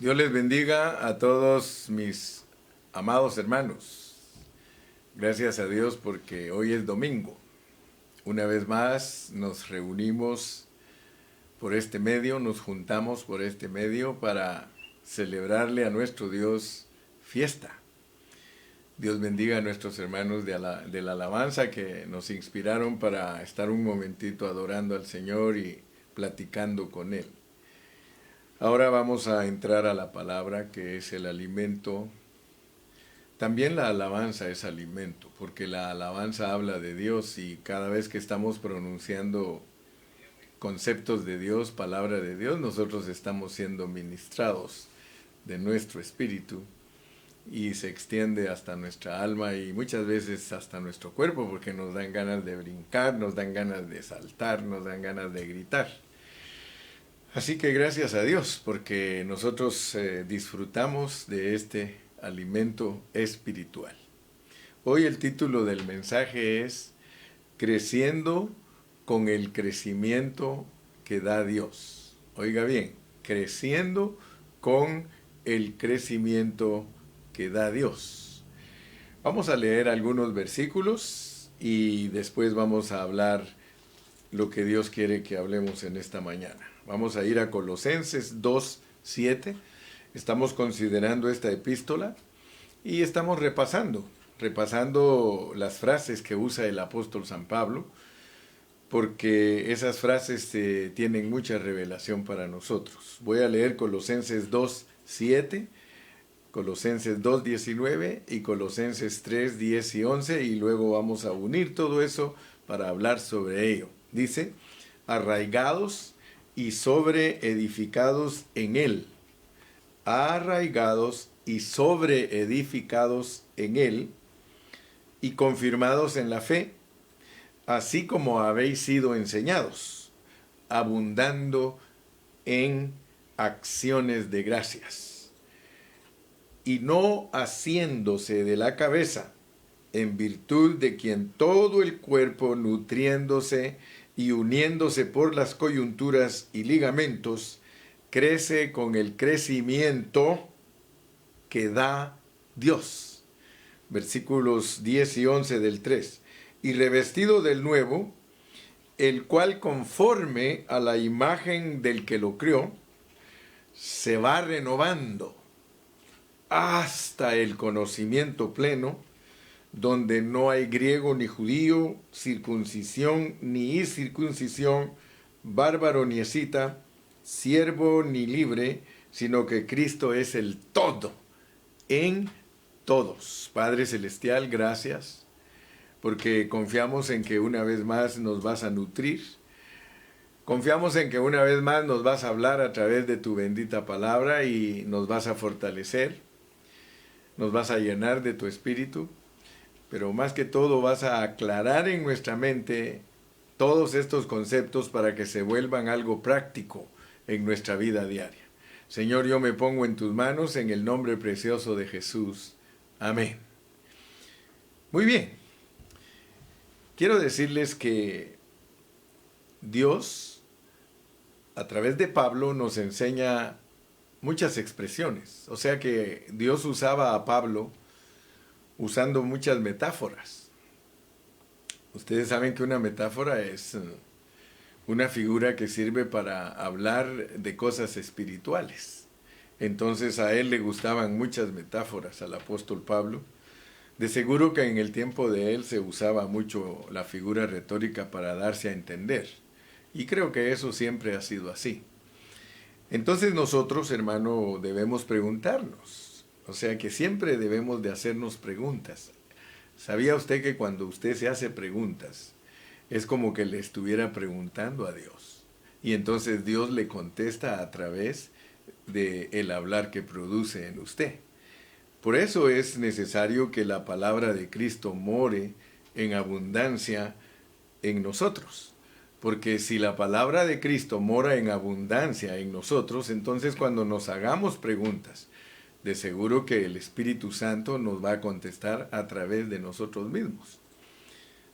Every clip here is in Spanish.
Dios les bendiga a todos mis amados hermanos. Gracias a Dios porque hoy es domingo. Una vez más nos reunimos por este medio, nos juntamos por este medio para celebrarle a nuestro Dios fiesta. Dios bendiga a nuestros hermanos de la alabanza que nos inspiraron para estar un momentito adorando al Señor y platicando con Él. Ahora vamos a entrar a la palabra que es el alimento. También la alabanza es alimento, porque la alabanza habla de Dios y cada vez que estamos pronunciando conceptos de Dios, palabra de Dios, nosotros estamos siendo ministrados de nuestro espíritu y se extiende hasta nuestra alma y muchas veces hasta nuestro cuerpo, porque nos dan ganas de brincar, nos dan ganas de saltar, nos dan ganas de gritar. Así que gracias a Dios, porque nosotros disfrutamos de este alimento espiritual. Hoy el título del mensaje es Creciendo con el crecimiento que da Dios. Oiga bien, creciendo con el crecimiento que da Dios. Vamos a leer algunos versículos y después vamos a hablar lo que Dios quiere que hablemos en esta mañana. Vamos a ir a Colosenses 2:7. Estamos considerando esta epístola y estamos repasando las frases que usa el apóstol San Pablo, porque esas frases tienen mucha revelación para nosotros. Voy a leer Colosenses 2:7, Colosenses 2:19 y Colosenses 3:10 y 11, y luego vamos a unir todo eso para hablar sobre ello. Dice, arraigados y sobreedificados en Él, arraigados y sobreedificados en Él, y confirmados en la fe, así como habéis sido enseñados, abundando en acciones de gracias, y no haciéndose de la cabeza, en virtud de quien todo el cuerpo, nutriéndose y uniéndose por las coyunturas y ligamentos, crece con el crecimiento que da Dios. Versículos 10 y 11 del 3. Y revestido del nuevo, el cual conforme a la imagen del que lo crió, se va renovando hasta el conocimiento pleno, donde no hay griego ni judío, circuncisión ni incircuncisión, bárbaro ni escita, siervo ni libre, sino que Cristo es el todo, en todos. Padre Celestial, gracias, porque confiamos en que una vez más nos vas a nutrir, confiamos en que una vez más nos vas a hablar a través de tu bendita palabra y nos vas a fortalecer, nos vas a llenar de tu espíritu, pero más que todo vas a aclarar en nuestra mente todos estos conceptos para que se vuelvan algo práctico en nuestra vida diaria. Señor, yo me pongo en tus manos en el nombre precioso de Jesús. Amén. Muy bien. Quiero decirles que Dios, a través de Pablo, nos enseña muchas expresiones. O sea que Dios usaba a Pablo usando muchas metáforas. Ustedes saben que una metáfora es una figura que sirve para hablar de cosas espirituales. Entonces a él le gustaban muchas metáforas, al apóstol Pablo. De seguro que en el tiempo de él se usaba mucho la figura retórica para darse a entender. Y creo que eso siempre ha sido así. Entonces nosotros, hermano, debemos preguntarnos. O sea que siempre debemos de hacernos preguntas. ¿Sabía usted que cuando usted se hace preguntas, es como que le estuviera preguntando a Dios? Y entonces Dios le contesta a través del hablar que produce en usted. Por eso es necesario que la palabra de Cristo more en abundancia en nosotros. Porque si la palabra de Cristo mora en abundancia en nosotros, entonces cuando nos hagamos preguntas, de seguro que el Espíritu Santo nos va a contestar a través de nosotros mismos.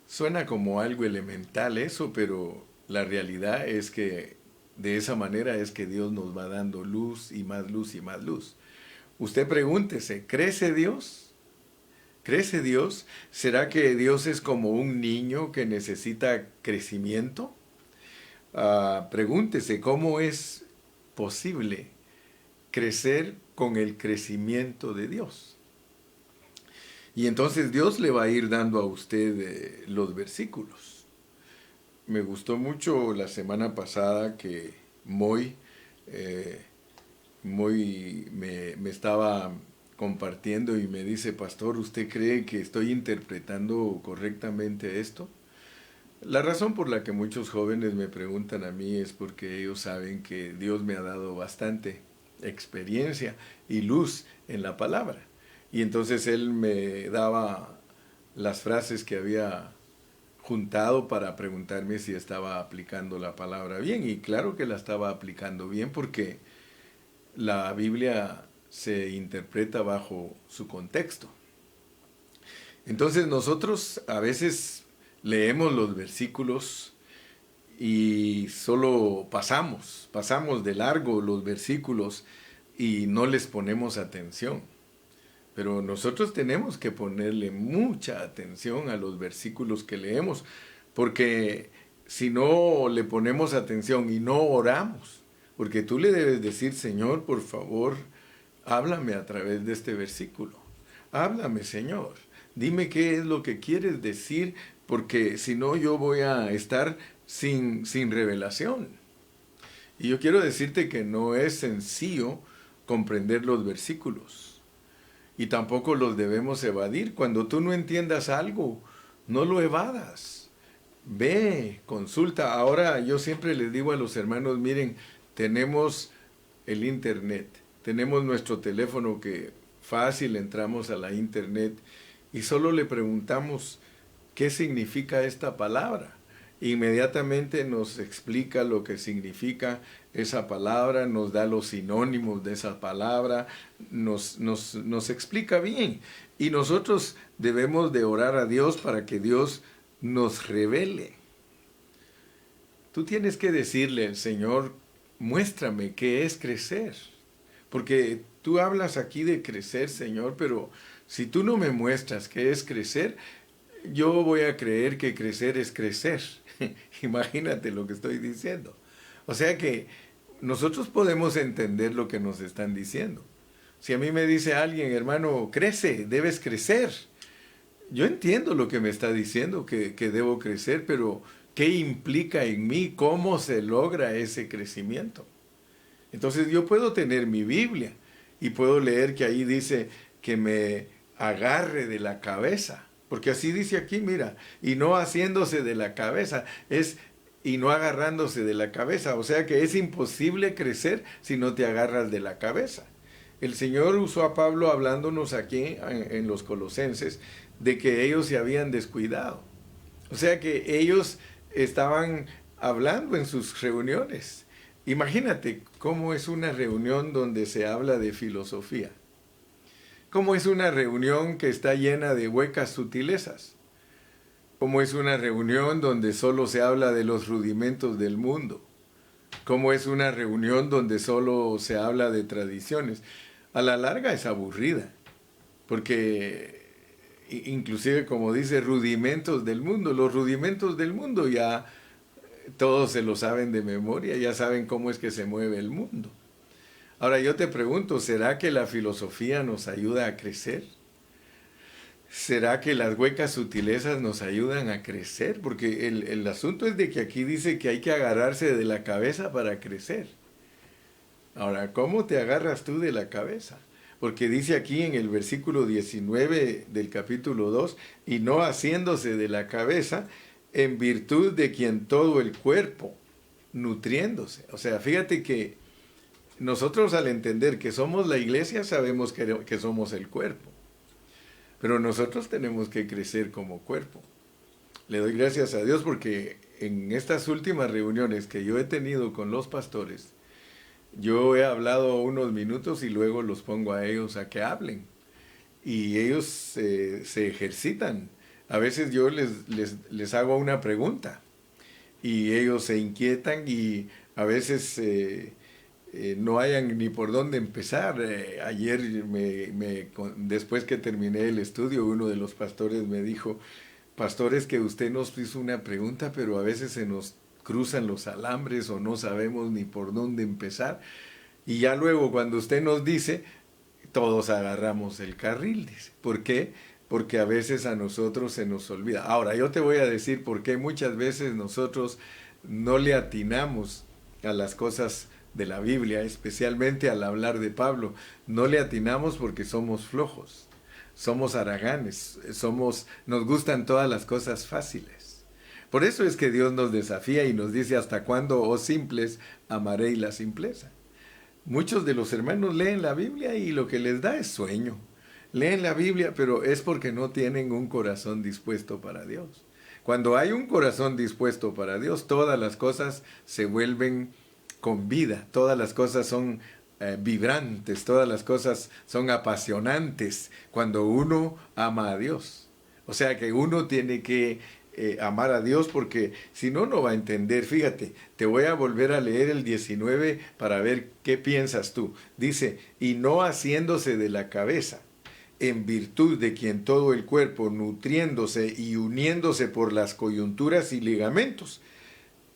Suena como algo elemental eso, pero la realidad es que de esa manera es que Dios nos va dando luz y más luz y más luz. Usted pregúntese, ¿crece Dios? ¿Crece Dios? ¿Será que Dios es como un niño que necesita crecimiento? Pregúntese, ¿cómo es posible crecer con el crecimiento de Dios? Y entonces Dios le va a ir dando a usted los versículos. Me gustó mucho la semana pasada que Moy me estaba compartiendo y me dice, pastor, ¿usted cree que estoy interpretando correctamente esto? La razón por la que muchos jóvenes me preguntan a mí es porque ellos saben que Dios me ha dado bastante experiencia y luz en la palabra. Y entonces él me daba las frases que había juntado para preguntarme si estaba aplicando la palabra bien. Y claro que la estaba aplicando bien porque la Biblia se interpreta bajo su contexto. Entonces nosotros a veces leemos los versículos y solo pasamos de largo los versículos y no les ponemos atención. Pero nosotros tenemos que ponerle mucha atención a los versículos que leemos, porque si no le ponemos atención y no oramos, porque tú le debes decir, Señor, por favor, háblame a través de este versículo. Háblame, Señor. Dime qué es lo que quieres decir, porque si no yo voy a estar sin revelación. Y yo quiero decirte que no es sencillo comprender los versículos. Y tampoco los debemos evadir. Cuando tú no entiendas algo, no lo evadas. Ve, consulta. Ahora yo siempre les digo a los hermanos, miren, tenemos el internet, tenemos nuestro teléfono que fácil entramos a la internet y solo le preguntamos qué significa esta palabra. Inmediatamente nos explica lo que significa esa palabra, nos da los sinónimos de esa palabra, nos explica bien. Y nosotros debemos de orar a Dios para que Dios nos revele. Tú tienes que decirle, Señor, muéstrame qué es crecer. Porque tú hablas aquí de crecer, Señor, pero si tú no me muestras qué es crecer, yo voy a creer que crecer es crecer. Imagínate lo que estoy diciendo. O sea que nosotros podemos entender lo que nos están diciendo. Si a mí me dice alguien, hermano, crece, debes crecer. Yo entiendo lo que me está diciendo, que debo crecer, pero ¿qué implica en mí? ¿Cómo se logra ese crecimiento? Entonces yo puedo tener mi Biblia y puedo leer que ahí dice que me agarre de la cabeza. Porque así dice aquí, mira, y no haciéndose de la cabeza, y no agarrándose de la cabeza. O sea que es imposible crecer si no te agarras de la cabeza. El Señor usó a Pablo hablándonos aquí en los Colosenses de que ellos se habían descuidado. O sea que ellos estaban hablando en sus reuniones. Imagínate cómo es una reunión donde se habla de filosofía. ¿Cómo es una reunión que está llena de huecas sutilezas? ¿Cómo es una reunión donde solo se habla de los rudimentos del mundo? ¿Cómo es una reunión donde solo se habla de tradiciones? A la larga es aburrida, porque inclusive como dice rudimentos del mundo, los rudimentos del mundo ya todos se lo saben de memoria, ya saben cómo es que se mueve el mundo. Ahora yo te pregunto, ¿será que la filosofía nos ayuda a crecer? ¿Será que las huecas sutilezas nos ayudan a crecer? Porque el asunto es de que aquí dice que hay que agarrarse de la cabeza para crecer. Ahora, ¿cómo te agarras tú de la cabeza? Porque dice aquí en el versículo 19 del capítulo 2, y no haciéndose de la cabeza, en virtud de quien todo el cuerpo, nutriéndose. O sea, fíjate que nosotros al entender que somos la iglesia sabemos que somos el cuerpo, pero nosotros tenemos que crecer como cuerpo. Le doy gracias a Dios porque en estas últimas reuniones que yo he tenido con los pastores, yo he hablado unos minutos y luego los pongo a ellos a que hablen. Y ellos se ejercitan. A veces yo les hago una pregunta y ellos se inquietan y a veces no hayan ni por dónde empezar. Ayer, después que terminé el estudio, uno de los pastores me dijo, pastor, es que usted nos hizo una pregunta, pero a veces se nos cruzan los alambres o no sabemos ni por dónde empezar. Y ya luego cuando usted nos dice, todos agarramos el carril, dice. ¿Por qué? Porque a veces a nosotros se nos olvida. Ahora, yo te voy a decir por qué muchas veces nosotros no le atinamos a las cosas de la Biblia, especialmente al hablar de Pablo. No le atinamos porque somos flojos, somos haraganes, nos gustan todas las cosas fáciles. Por eso es que Dios nos desafía y nos dice, ¿hasta cuándo, oh simples, amaréis la simpleza? Muchos de los hermanos leen la Biblia y lo que les da es sueño. Leen la Biblia, pero es porque no tienen un corazón dispuesto para Dios. Cuando hay un corazón dispuesto para Dios, todas las cosas se vuelven con vida, todas las cosas son vibrantes, todas las cosas son apasionantes cuando uno ama a Dios. O sea que uno tiene que amar a Dios, porque si no, no va a entender. Fíjate, te voy a volver a leer el 19 para ver qué piensas tú. Dice, y no haciéndose de la cabeza, en virtud de quien todo el cuerpo, nutriéndose y uniéndose por las coyunturas y ligamentos,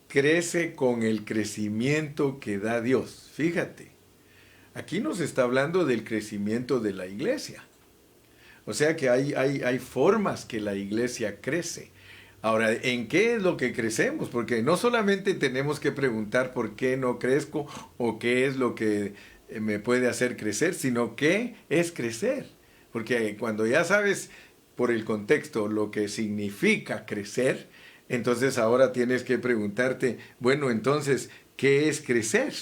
crece con el crecimiento que da Dios. Fíjate, aquí nos está hablando del crecimiento de la iglesia. O sea que hay formas que la iglesia crece. Ahora, ¿en qué es lo que crecemos? Porque no solamente tenemos que preguntar por qué no crezco o qué es lo que me puede hacer crecer, sino qué es crecer. Porque cuando ya sabes por el contexto lo que significa crecer, entonces ahora tienes que preguntarte, bueno, entonces, ¿qué es crecer?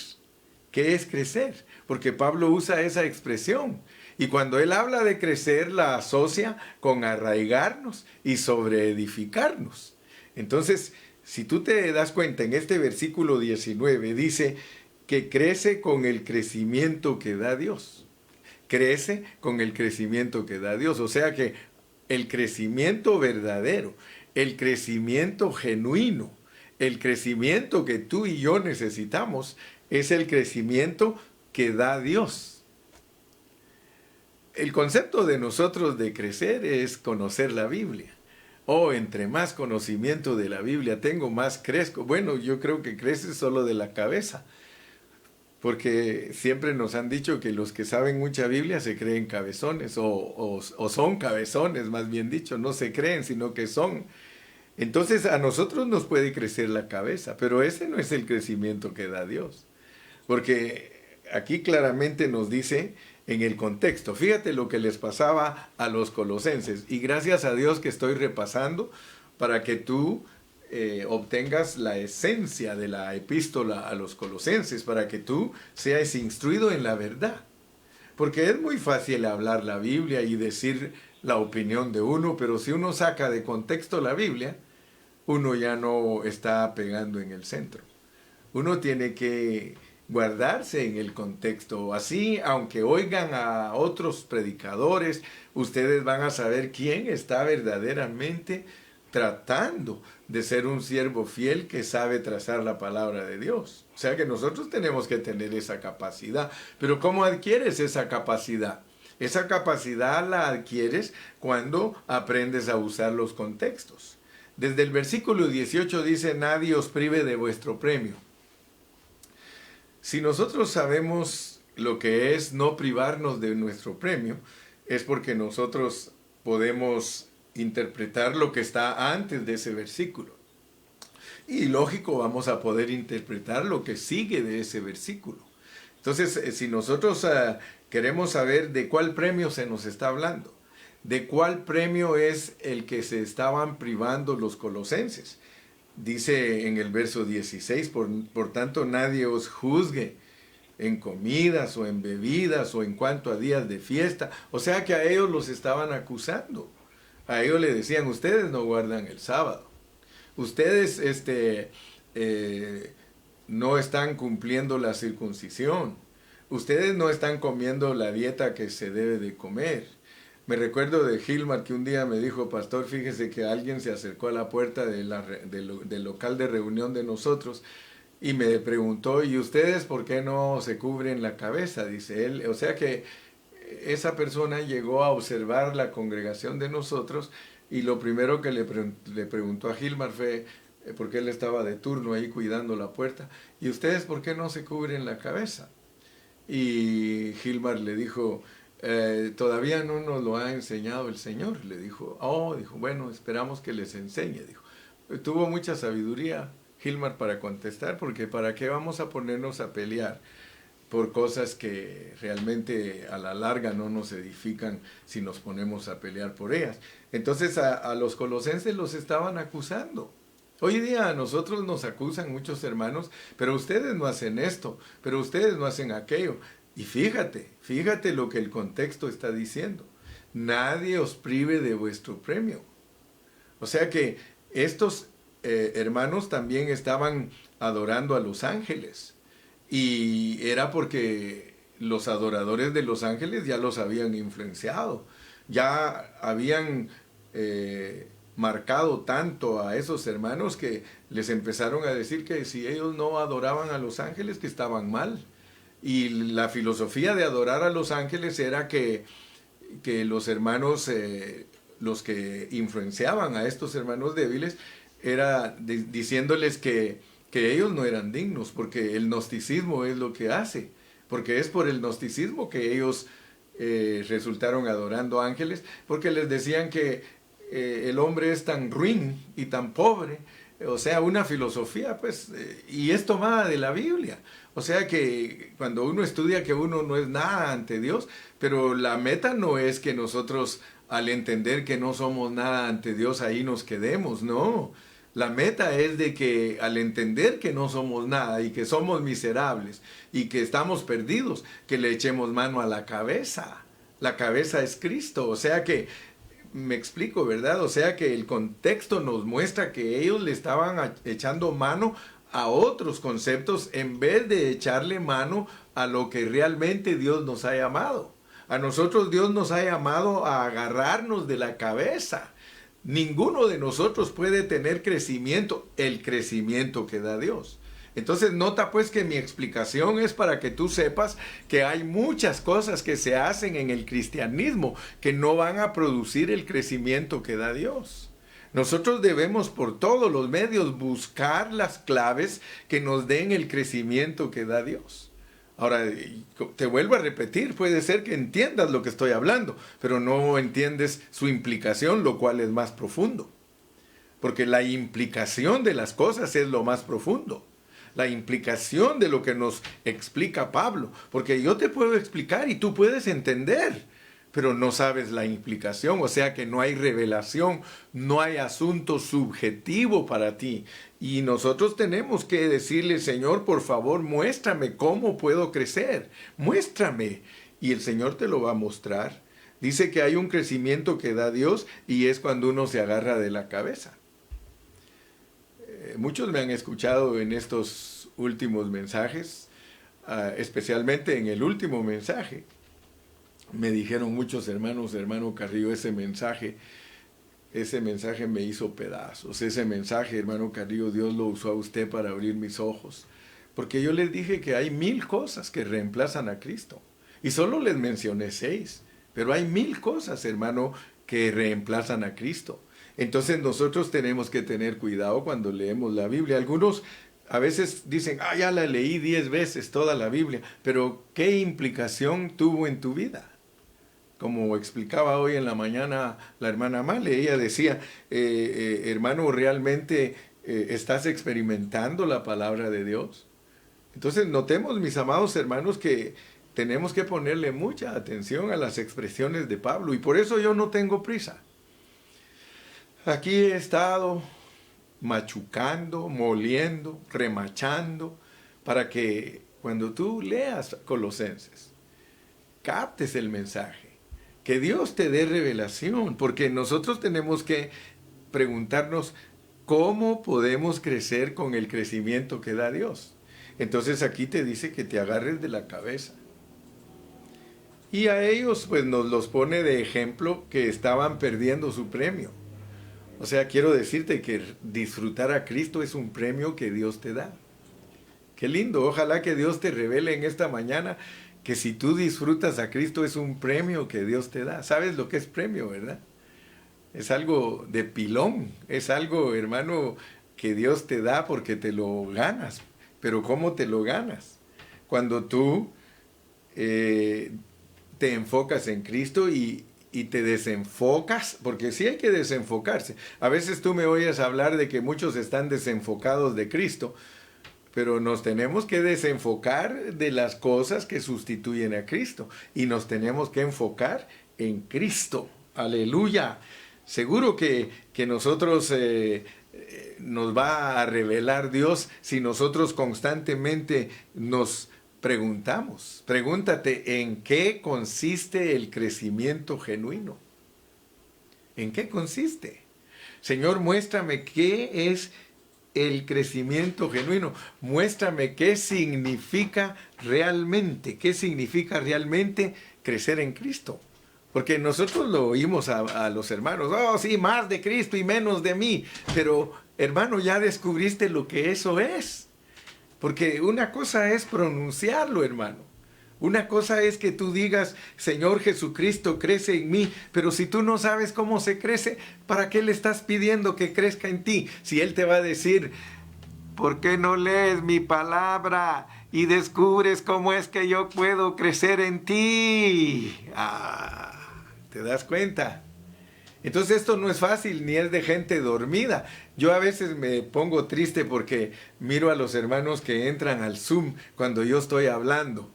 ¿Qué es crecer? Porque Pablo usa esa expresión. Y cuando él habla de crecer, la asocia con arraigarnos y sobreedificarnos. Entonces, si tú te das cuenta, en este versículo 19 dice que crece con el crecimiento que da Dios. Crece con el crecimiento que da Dios. O sea que el crecimiento verdadero, el crecimiento genuino, el crecimiento que tú y yo necesitamos, es el crecimiento que da Dios. El concepto de nosotros de crecer es conocer la Biblia. Entre más conocimiento de la Biblia tengo, más crezco. Bueno, yo creo que crece solo de la cabeza, porque siempre nos han dicho que los que saben mucha Biblia se creen cabezones, o son cabezones, más bien dicho, no se creen, sino que son. Entonces a nosotros nos puede crecer la cabeza, pero ese no es el crecimiento que da Dios. Porque aquí claramente nos dice en el contexto, fíjate lo que les pasaba a los colosenses, y gracias a Dios que estoy repasando para que tú obtengas la esencia de la epístola a los colosenses, para que tú seas instruido en la verdad. Porque es muy fácil hablar la Biblia y decir la opinión de uno, pero si uno saca de contexto la Biblia, uno ya no está pegando en el centro. Uno tiene que guardarse en el contexto. Así, aunque oigan a otros predicadores, ustedes van a saber quién está verdaderamente tratando de ser un siervo fiel que sabe trazar la palabra de Dios. O sea que nosotros tenemos que tener esa capacidad. Pero ¿cómo adquieres esa capacidad? Esa capacidad la adquieres cuando aprendes a usar los contextos. Desde el versículo 18 dice, nadie os prive de vuestro premio. Si nosotros sabemos lo que es no privarnos de nuestro premio, es porque nosotros podemos interpretar lo que está antes de ese versículo. Y lógico, vamos a poder interpretar lo que sigue de ese versículo. Entonces, si nosotros queremos saber de cuál premio se nos está hablando, de cuál premio es el que se estaban privando los colosenses, dice en el verso 16, por tanto nadie os juzgue en comidas o en bebidas o en cuanto a días de fiesta. O sea que a ellos los estaban acusando. A ellos le decían, ustedes no guardan el sábado. Ustedes no están cumpliendo la circuncisión. Ustedes no están comiendo la dieta que se debe de comer. Me recuerdo de Gilmar que un día me dijo, pastor, fíjese que alguien se acercó a la puerta del local de reunión de nosotros y me preguntó, ¿y ustedes por qué no se cubren la cabeza? Dice él. O sea que esa persona llegó a observar la congregación de nosotros y lo primero que le preguntó a Gilmar fue, porque él estaba de turno ahí cuidando la puerta, ¿y ustedes por qué no se cubren la cabeza? Y Gilmar le dijo, todavía no nos lo ha enseñado el Señor. Le dijo, dijo, bueno, esperamos que les enseñe. Dijo, tuvo mucha sabiduría Gilmar para contestar, porque ¿para qué vamos a ponernos a pelear por cosas que realmente a la larga no nos edifican si nos ponemos a pelear por ellas? Entonces a los colosenses los estaban acusando. Hoy día a nosotros nos acusan muchos hermanos, pero ustedes no hacen esto, pero ustedes no hacen aquello. Y fíjate lo que el contexto está diciendo. Nadie os prive de vuestro premio. O sea que estos hermanos también estaban adorando a los ángeles. Y era porque los adoradores de los ángeles ya los habían influenciado. Ya habían marcado tanto a esos hermanos que les empezaron a decir que si ellos no adoraban a los ángeles, que estaban mal. Y la filosofía de adorar a los ángeles era que los hermanos, los que influenciaban a estos hermanos débiles, era diciéndoles que ellos no eran dignos, porque el gnosticismo es lo que hace, porque es por el gnosticismo que ellos resultaron adorando ángeles, porque les decían que el hombre es tan ruin y tan pobre, o sea, una filosofía, pues, y es tomada de la Biblia. O sea que cuando uno estudia que uno no es nada ante Dios, pero la meta no es que nosotros al entender que no somos nada ante Dios ahí nos quedemos, no. La meta es de que al entender que no somos nada y que somos miserables y que estamos perdidos, que le echemos mano a la cabeza. La cabeza es Cristo, o sea que me explico, ¿verdad? O sea que el contexto nos muestra que ellos le estaban echando mano a otros conceptos en vez de echarle mano a lo que realmente Dios nos ha llamado. A nosotros Dios nos ha llamado a agarrarnos de la cabeza. Ninguno de nosotros puede tener crecimiento, el crecimiento que da Dios. Entonces nota pues que mi explicación es para que tú sepas que hay muchas cosas que se hacen en el cristianismo que no van a producir el crecimiento que da Dios. Nosotros debemos por todos los medios buscar las claves que nos den el crecimiento que da Dios. Ahora, te vuelvo a repetir, puede ser que entiendas lo que estoy hablando, pero no entiendes su implicación, lo cual es más profundo. Porque la implicación de las cosas es lo más profundo. La implicación de lo que nos explica Pablo. Porque yo te puedo explicar y tú puedes entender, pero no sabes la implicación. O sea que no hay revelación, no hay asunto subjetivo para ti. Y nosotros tenemos que decirle, Señor, por favor, muéstrame cómo puedo crecer. Muéstrame. Y el Señor te lo va a mostrar. Dice que hay un crecimiento que da Dios y es cuando uno se agarra de la cabeza. Muchos me han escuchado en estos últimos mensajes, especialmente en el último mensaje. Me dijeron muchos hermanos, hermano Carrillo, ese mensaje me hizo pedazos. Ese mensaje, hermano Carrillo, Dios lo usó a usted para abrir mis ojos. Porque yo les dije que hay 1000 cosas que reemplazan a Cristo. Y solo les mencioné 6. Pero hay 1000 cosas, hermano, que reemplazan a Cristo. Entonces nosotros tenemos que tener cuidado cuando leemos la Biblia. Algunos a veces dicen, ya la leí 10 veces toda la Biblia, pero ¿qué implicación tuvo en tu vida? Como explicaba hoy en la mañana la hermana Male, ella decía, hermano, ¿realmente estás experimentando la palabra de Dios? Entonces notemos, mis amados hermanos, que tenemos que ponerle mucha atención a las expresiones de Pablo y por eso yo no tengo prisa. Aquí he estado machucando, moliendo, remachando, para que cuando tú leas Colosenses, captes el mensaje, que Dios te dé revelación, porque nosotros tenemos que preguntarnos cómo podemos crecer con el crecimiento que da Dios. Entonces aquí te dice que te agarres de la cabeza. Y a ellos pues nos los pone de ejemplo que estaban perdiendo su premio. O sea, quiero decirte que disfrutar a Cristo es un premio que Dios te da. Qué lindo. Ojalá que Dios te revele en esta mañana que si tú disfrutas a Cristo es un premio que Dios te da. ¿Sabes lo que es premio, verdad? Es algo de pilón. Es algo, hermano, que Dios te da porque te lo ganas. Pero ¿cómo te lo ganas? Cuando tú te enfocas en Cristo y te desenfocas, porque sí hay que desenfocarse. A veces tú me oyes hablar de que muchos están desenfocados de Cristo, pero nos tenemos que desenfocar de las cosas que sustituyen a Cristo y nos tenemos que enfocar en Cristo. Aleluya. Seguro que nosotros nos va a revelar Dios si nosotros constantemente nos preguntamos. Pregúntate, ¿en qué consiste el crecimiento genuino? ¿En qué consiste? Señor, muéstrame qué es el crecimiento genuino. Muéstrame qué significa realmente crecer en Cristo. Porque nosotros lo oímos a los hermanos, oh sí, más de Cristo y menos de mí. Pero hermano, ya descubriste lo que eso es. Porque una cosa es pronunciarlo, hermano. Una cosa es que tú digas, Señor Jesucristo, crece en mí. Pero si tú no sabes cómo se crece, ¿para qué le estás pidiendo que crezca en ti? Si Él te va a decir, ¿por qué no lees mi palabra y descubres cómo es que yo puedo crecer en ti? ¿Te das cuenta? Entonces esto no es fácil ni es de gente dormida. Yo a veces me pongo triste porque miro a los hermanos que entran al Zoom cuando yo estoy hablando.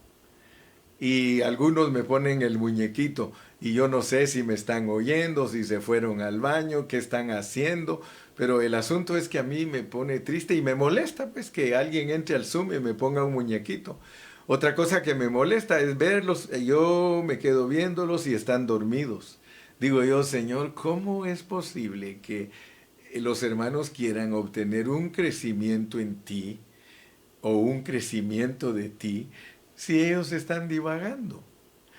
Y algunos me ponen el muñequito y yo no sé si me están oyendo, si se fueron al baño, qué están haciendo. Pero el asunto es que a mí me pone triste y me molesta pues que alguien entre al Zoom y me ponga un muñequito. Otra cosa que me molesta es verlos, yo me quedo viéndolos y están dormidos. Digo yo, Señor, ¿cómo es posible que los hermanos quieran obtener un crecimiento en ti o un crecimiento de ti si ellos están divagando?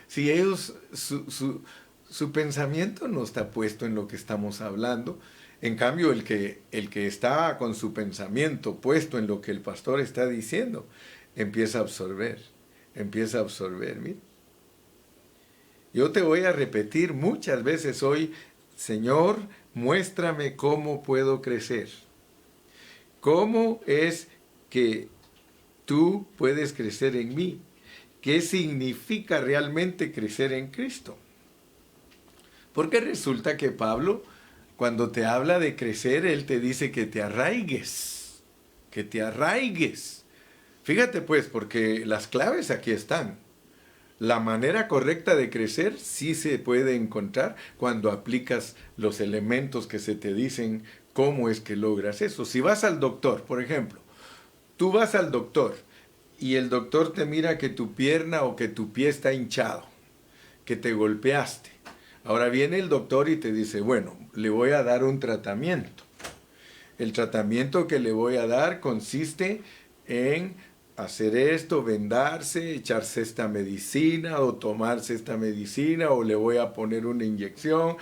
Si ellos, su pensamiento no está puesto en lo que estamos hablando. En cambio, el que está con su pensamiento puesto en lo que el pastor está diciendo, empieza a absorber, mira. Yo te voy a repetir muchas veces hoy, Señor, muéstrame cómo puedo crecer. ¿Cómo es que tú puedes crecer en mí? ¿Qué significa realmente crecer en Cristo? Porque resulta que Pablo, cuando te habla de crecer, él te dice que te arraigues, que te arraigues. Fíjate pues, porque las claves aquí están. La manera correcta de crecer sí se puede encontrar cuando aplicas los elementos que se te dicen cómo es que logras eso. Si vas al doctor, por ejemplo, tú vas al doctor y el doctor te mira que tu pierna o que tu pie está hinchado, que te golpeaste. Ahora viene el doctor y te dice, bueno, le voy a dar un tratamiento. El tratamiento que le voy a dar consiste en hacer esto, vendarse, echarse esta medicina o tomarse esta medicina o le voy a poner una inyección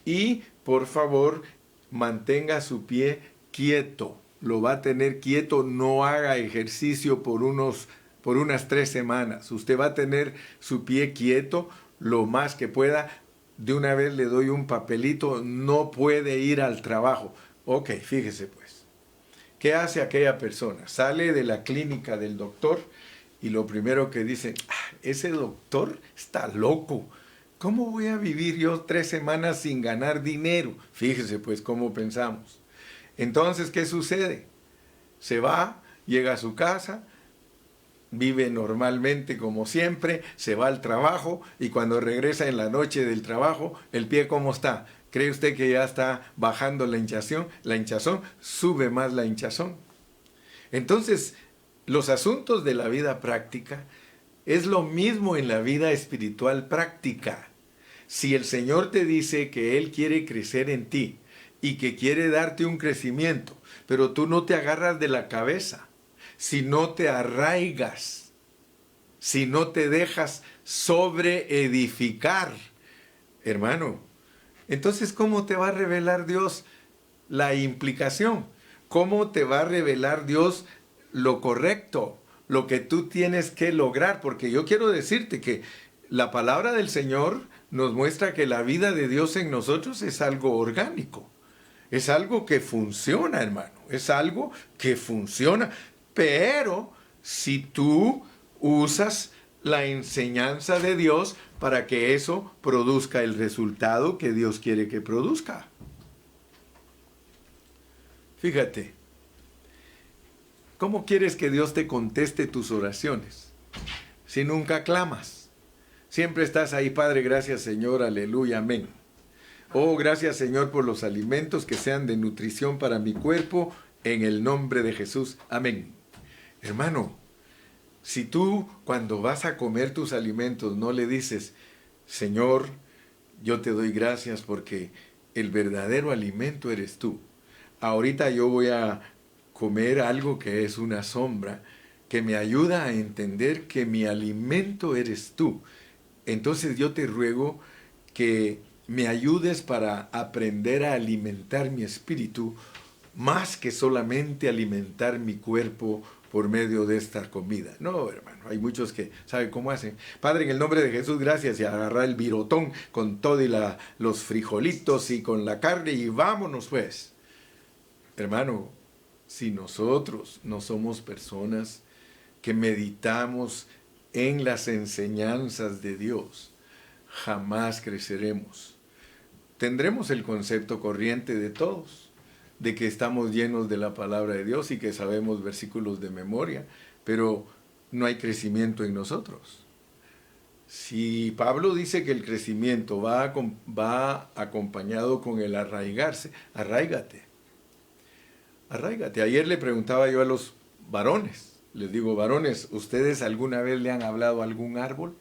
y por favor mantenga su pie quieto, lo va a tener quieto, no haga ejercicio por unas 3 semanas, usted va a tener su pie quieto lo más que pueda, de una vez le doy un papelito, no puede ir al trabajo. Ok, fíjese pues. ¿Qué hace aquella persona? Sale de la clínica del doctor y lo primero que dice, ese doctor está loco. ¿Cómo voy a vivir yo 3 semanas sin ganar dinero? Fíjese pues cómo pensamos. Entonces, ¿qué sucede? Se va, llega a su casa, vive normalmente como siempre, se va al trabajo y cuando regresa en la noche del trabajo, ¿el pie cómo está? ¿Cree usted que ya está bajando la hinchazón? La hinchazón, sube más la hinchazón. Entonces, los asuntos de la vida práctica es lo mismo en la vida espiritual práctica. Si el Señor te dice que Él quiere crecer en ti y que quiere darte un crecimiento, pero tú no te agarras de la cabeza, si no te arraigas, si no te dejas sobreedificar, hermano, entonces, ¿cómo te va a revelar Dios la implicación? ¿Cómo te va a revelar Dios lo correcto? lo que tú tienes que lograr, porque yo quiero decirte que la palabra del Señor nos muestra que la vida de Dios en nosotros es algo orgánico, es algo que funciona, hermano, es algo que funciona, pero si tú usas la enseñanza de Dios para que eso produzca el resultado que Dios quiere que produzca. Fíjate, ¿cómo quieres que Dios te conteste tus oraciones si nunca clamas? Siempre estás ahí, Padre, gracias Señor, aleluya, amén. Oh, gracias Señor por los alimentos que sean de nutrición para mi cuerpo, en el nombre de Jesús, amén. Hermano, si tú cuando vas a comer tus alimentos no le dices, Señor, yo te doy gracias porque el verdadero alimento eres tú. Ahorita yo voy a comer algo que es una sombra, que me ayuda a entender que mi alimento eres tú. Entonces yo te ruego que me ayudes para aprender a alimentar mi espíritu, más que solamente alimentar mi cuerpo por medio de esta comida. No, hermano, hay muchos que saben cómo hacen. Padre, en el nombre de Jesús, gracias, y agarrar el virotón con todo y los frijolitos y con la carne y vámonos pues. Hermano, si nosotros no somos personas que meditamos en las enseñanzas de Dios, jamás creceremos. Tendremos el concepto corriente de todos, de que estamos llenos de la palabra de Dios y que sabemos versículos de memoria, pero no hay crecimiento en nosotros. Si Pablo dice que el crecimiento va acompañado con el arraigarse, arráigate. Arráigate. Ayer le preguntaba yo a los varones, les digo, varones, ¿ustedes alguna vez le han hablado a algún árbol?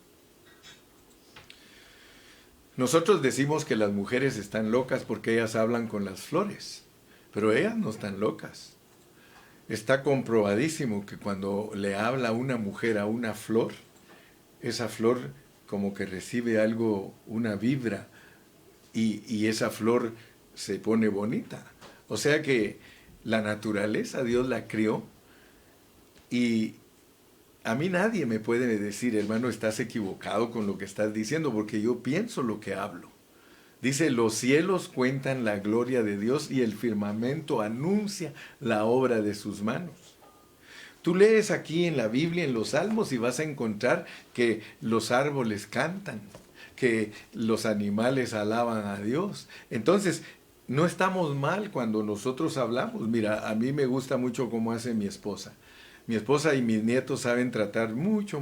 Nosotros decimos que las mujeres están locas porque ellas hablan con las flores, pero ellas no están locas. Está comprobadísimo que cuando le habla una mujer a una flor, esa flor como que recibe algo, una vibra, y esa flor se pone bonita. O sea que la naturaleza Dios la crió, y a mí nadie me puede decir, hermano, estás equivocado con lo que estás diciendo, porque yo pienso lo que hablo. Dice, los cielos cuentan la gloria de Dios y el firmamento anuncia la obra de sus manos. Tú lees aquí en la Biblia, en los Salmos, y vas a encontrar que los árboles cantan, que los animales alaban a Dios. Entonces, no estamos mal cuando nosotros hablamos. Mira, a mí me gusta mucho cómo hace mi esposa. Mi esposa y mis nietos saben tratar mucho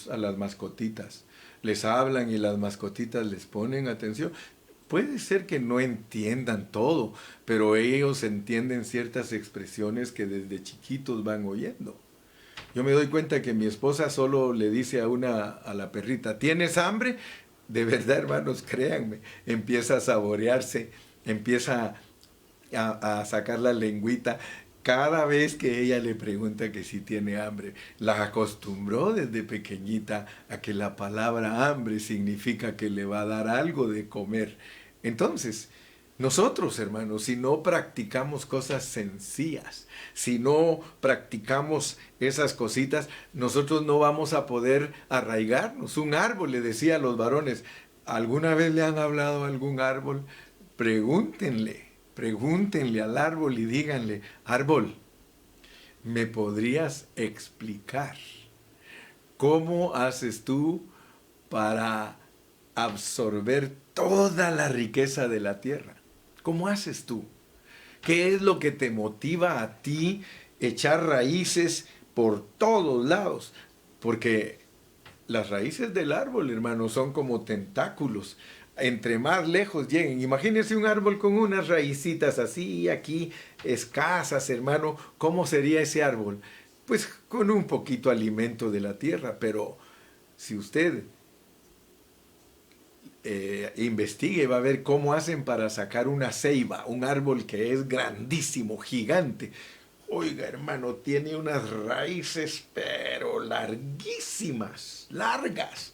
a las mascotitas. Les hablan y las mascotitas les ponen atención. Puede ser que no entiendan todo, pero ellos entienden ciertas expresiones que desde chiquitos van oyendo. Yo me doy cuenta que mi esposa solo le dice a la perrita, ¿tienes hambre? De verdad, hermanos, créanme, empieza a saborearse, empieza a sacar la lengüita. Cada vez que ella le pregunta que si tiene hambre, la acostumbró desde pequeñita a que la palabra hambre significa que le va a dar algo de comer. Entonces, nosotros, hermanos, si no practicamos cosas sencillas, si no practicamos esas cositas, nosotros no vamos a poder arraigarnos. Un árbol, le decía a los varones, ¿alguna vez le han hablado a algún árbol? Pregúntenle al árbol y díganle, árbol, ¿me podrías explicar cómo haces tú para absorber toda la riqueza de la tierra? ¿Cómo haces tú? ¿Qué es lo que te motiva a ti echar raíces por todos lados? Porque las raíces del árbol, hermano, son como tentáculos. Entre más lejos lleguen, imagínense un árbol con unas raícitas así, aquí, escasas, hermano, ¿cómo sería ese árbol? Pues con un poquito alimento de la tierra, pero si usted investigue, va a ver cómo hacen para sacar una ceiba, un árbol que es grandísimo, gigante. Oiga, hermano, tiene unas raíces, pero larguísimas, largas.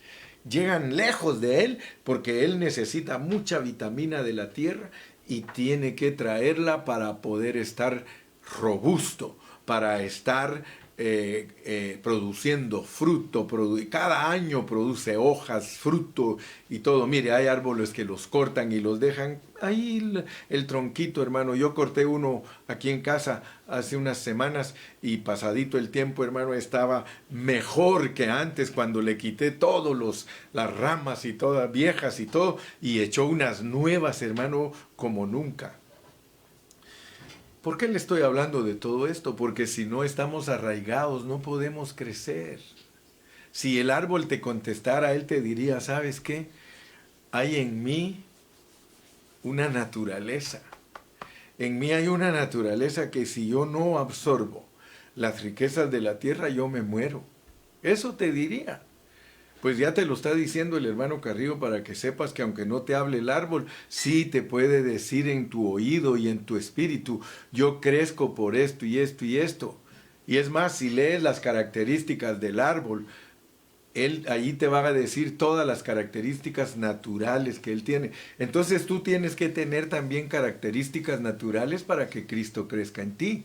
Llegan lejos de él porque él necesita mucha vitamina de la tierra y tiene que traerla para poder estar robusto, para estar produciendo fruto, cada año produce hojas, fruto y todo. Mire, hay árboles que los cortan y los dejan ahí el tronquito, hermano. Yo corté uno aquí en casa hace unas semanas y pasadito el tiempo, hermano, estaba mejor que antes cuando le quité las ramas y todas viejas y todo, y echó unas nuevas, hermano, como nunca. ¿Por qué le estoy hablando de todo esto? Porque si no estamos arraigados, no podemos crecer. Si el árbol te contestara, él te diría, ¿sabes qué? Hay en mí una naturaleza. En mí hay una naturaleza que si yo no absorbo las riquezas de la tierra, yo me muero. Eso te diría. Pues ya te lo está diciendo el hermano Carrillo para que sepas que aunque no te hable el árbol, sí te puede decir en tu oído y en tu espíritu, yo crezco por esto y esto y esto. Y es más, si lees las características del árbol, él allí te va a decir todas las características naturales que él tiene. Entonces tú tienes que tener también características naturales para que Cristo crezca en ti.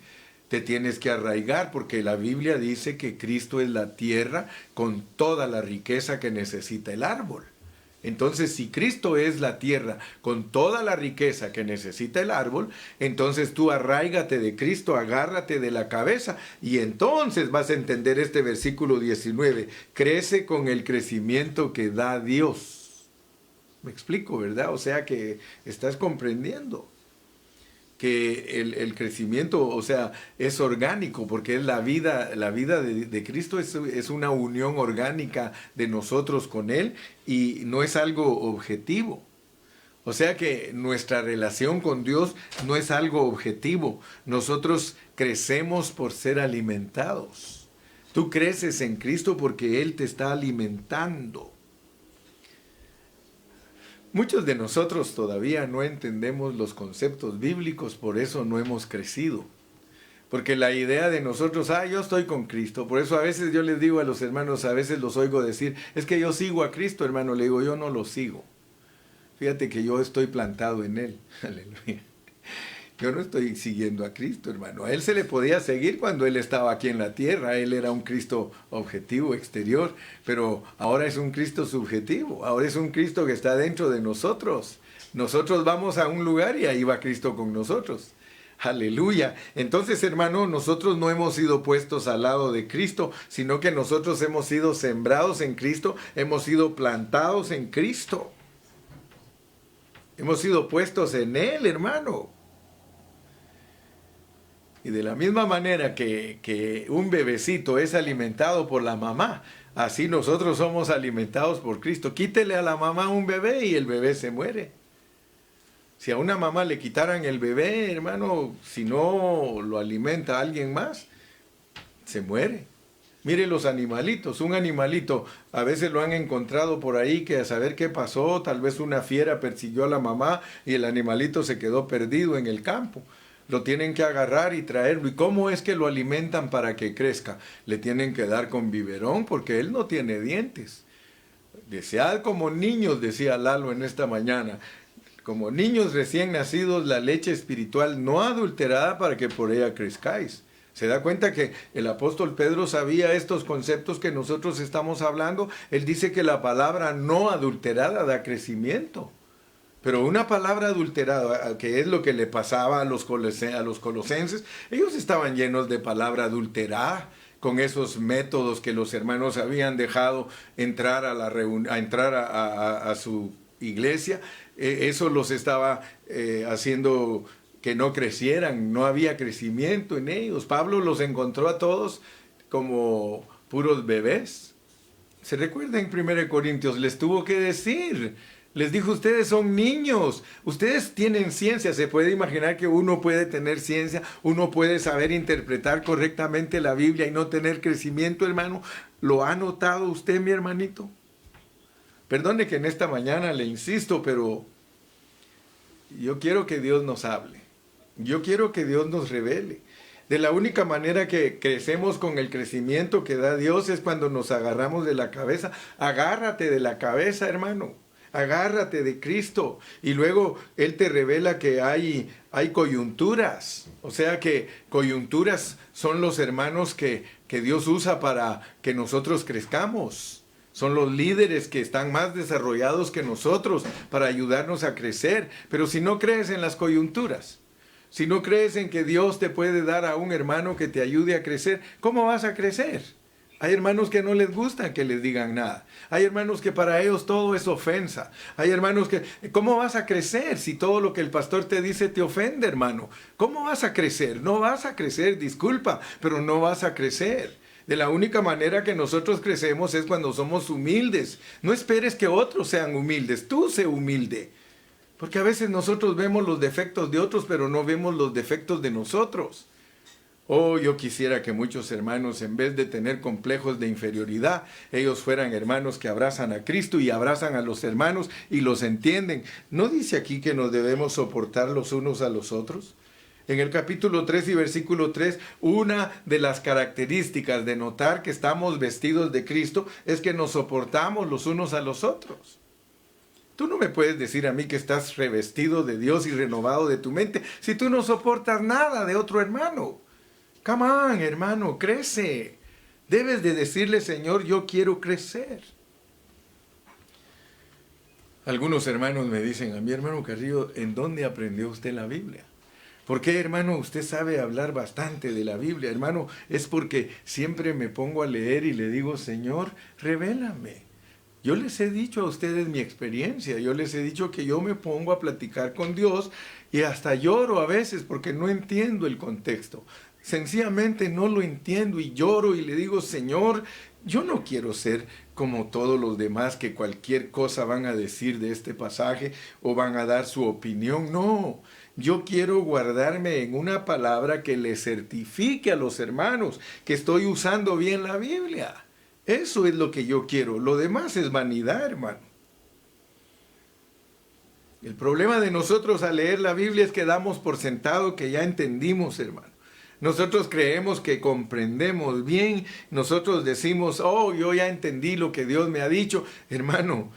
Te tienes que arraigar porque la Biblia dice que Cristo es la tierra con toda la riqueza que necesita el árbol. Entonces, si Cristo es la tierra con toda la riqueza que necesita el árbol, entonces tú arráigate de Cristo, agárrate de la cabeza y entonces vas a entender este versículo 19. Crece con el crecimiento que da Dios. Me explico, ¿verdad? O sea que estás comprendiendo que el crecimiento, o sea, es orgánico, porque es la vida de Cristo es una unión orgánica de nosotros con Él y no es algo objetivo. O sea que nuestra relación con Dios no es algo objetivo. Nosotros crecemos por ser alimentados. Tú creces en Cristo porque Él te está alimentando. Muchos de nosotros todavía no entendemos los conceptos bíblicos, por eso no hemos crecido. Porque la idea de nosotros, yo estoy con Cristo. Por eso a veces yo les digo a los hermanos, a veces los oigo decir, es que yo sigo a Cristo, hermano. Le digo, yo no lo sigo. Fíjate que yo estoy plantado en Él. Aleluya. Yo no estoy siguiendo a Cristo, hermano. A Él se le podía seguir cuando Él estaba aquí en la tierra. Él era un Cristo objetivo, exterior. Pero ahora es un Cristo subjetivo. Ahora es un Cristo que está dentro de nosotros. Nosotros vamos a un lugar y ahí va Cristo con nosotros. Aleluya. Entonces, hermano, nosotros no hemos sido puestos al lado de Cristo, sino que nosotros hemos sido sembrados en Cristo, hemos sido plantados en Cristo. Hemos sido puestos en Él, hermano. Y de la misma manera que un bebecito es alimentado por la mamá, así nosotros somos alimentados por Cristo. Quítele a la mamá un bebé y el bebé se muere. Si a una mamá le quitaran el bebé, hermano, si no lo alimenta a alguien más, se muere. Mire los animalitos, un animalito, a veces lo han encontrado por ahí que a saber qué pasó, tal vez una fiera persiguió a la mamá y el animalito se quedó perdido en el campo. Lo tienen que agarrar y traerlo. ¿Y cómo es que lo alimentan para que crezca? Le tienen que dar con biberón porque él no tiene dientes. Desead como niños, decía Lalo en esta mañana, como niños recién nacidos, la leche espiritual no adulterada para que por ella crezcáis. ¿Se da cuenta que el apóstol Pedro sabía estos conceptos que nosotros estamos hablando? Él dice que la palabra no adulterada da crecimiento. Pero una palabra adulterada, que es lo que le pasaba a los colosenses, ellos estaban llenos de palabra adulterada, con esos métodos que los hermanos habían dejado entrar a su iglesia. Eso los estaba haciendo que no crecieran, no había crecimiento en ellos. Pablo los encontró a todos como puros bebés. ¿Se recuerda en 1 Corintios? Les tuvo que decir, les dijo, ustedes son niños, ustedes tienen ciencia. Se puede imaginar que uno puede tener ciencia, uno puede saber interpretar correctamente la Biblia y no tener crecimiento, hermano. ¿Lo ha notado usted, mi hermanito? Perdone que en esta mañana le insisto, pero yo quiero que Dios nos hable. Yo quiero que Dios nos revele. De la única manera que crecemos con el crecimiento que da Dios es cuando nos agarramos de la cabeza. Agárrate de la cabeza, hermano. Agárrate de Cristo. Y luego Él te revela que hay coyunturas. O sea que coyunturas son los hermanos que que Dios usa para que nosotros crezcamos. Son los líderes que están más desarrollados que nosotros para ayudarnos a crecer. Pero si no crees en las coyunturas, si no crees en que Dios te puede dar a un hermano que te ayude a crecer, ¿cómo vas a crecer? Hay hermanos que no les gusta que les digan nada. Hay hermanos que para ellos todo es ofensa. Hay hermanos que, ¿cómo vas a crecer si todo lo que el pastor te dice te ofende, hermano? ¿Cómo vas a crecer? No vas a crecer, disculpa, pero no vas a crecer. De la única manera que nosotros crecemos es cuando somos humildes. No esperes que otros sean humildes, tú sé humilde. Porque a veces nosotros vemos los defectos de otros, pero no vemos los defectos de nosotros. Oh, yo quisiera que muchos hermanos, en vez de tener complejos de inferioridad, ellos fueran hermanos que abrazan a Cristo y abrazan a los hermanos y los entienden. ¿No dice aquí que nos debemos soportar los unos a los otros? En el capítulo 3 y versículo 3, una de las características de notar que estamos vestidos de Cristo es que nos soportamos los unos a los otros. Tú no me puedes decir a mí que estás revestido de Dios y renovado de tu mente si tú no soportas nada de otro hermano. Come on, hermano, crece. Debes de decirle, Señor, yo quiero crecer. Algunos hermanos me dicen a mi hermano Carrillo, ¿en dónde aprendió usted la Biblia? ¿Por qué, hermano, usted sabe hablar bastante de la Biblia? Hermano, es porque siempre me pongo a leer y le digo, Señor, revélame. Yo les he dicho a ustedes mi experiencia, yo les he dicho que yo me pongo a platicar con Dios y hasta lloro a veces porque no entiendo el contexto. Sencillamente no lo entiendo y lloro y le digo, Señor, yo no quiero ser como todos los demás que cualquier cosa van a decir de este pasaje o van a dar su opinión. No, yo quiero guardarme en una palabra que le certifique a los hermanos que estoy usando bien la Biblia. Eso es lo que yo quiero. Lo demás es vanidad, hermano. El problema de nosotros al leer la Biblia es que damos por sentado que ya entendimos, hermano. Nosotros creemos que comprendemos bien. Nosotros decimos, oh, yo ya entendí lo que Dios me ha dicho. Hermano,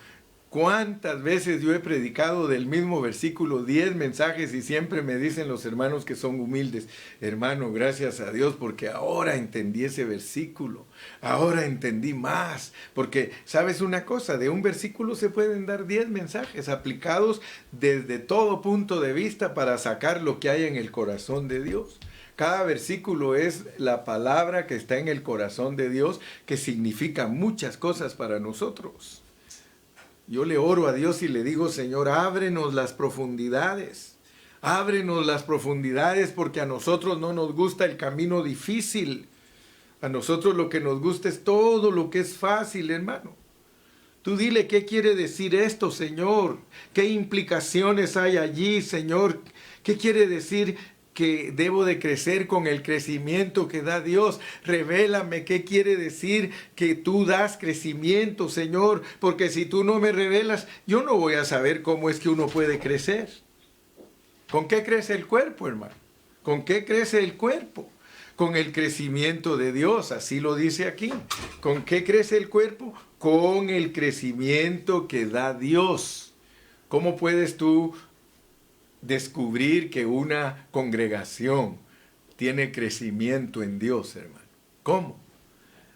¿cuántas veces yo he predicado del mismo versículo 10 mensajes y siempre me dicen los hermanos que son humildes? Hermano, gracias a Dios porque ahora entendí ese versículo. Ahora entendí más. Porque, ¿sabes una cosa? De un versículo se pueden dar 10 mensajes aplicados desde todo punto de vista para sacar lo que hay en el corazón de Dios. Cada versículo es la palabra que está en el corazón de Dios, que significa muchas cosas para nosotros. Yo le oro a Dios y le digo, Señor, ábrenos las profundidades. Ábrenos las profundidades porque a nosotros no nos gusta el camino difícil. A nosotros lo que nos gusta es todo lo que es fácil, hermano. Tú dile qué quiere decir esto, Señor. ¿Qué implicaciones hay allí, Señor? ¿Qué quiere decir que debo de crecer con el crecimiento que da Dios? Revélame qué quiere decir que tú das crecimiento, Señor, porque si tú no me revelas, yo no voy a saber cómo es que uno puede crecer. ¿Con qué crece el cuerpo, hermano? ¿Con qué crece el cuerpo? Con el crecimiento de Dios, así lo dice aquí. ¿Con qué crece el cuerpo? Con el crecimiento que da Dios. ¿Cómo puedes tú descubrir que una congregación tiene crecimiento en Dios, hermano? ¿Cómo?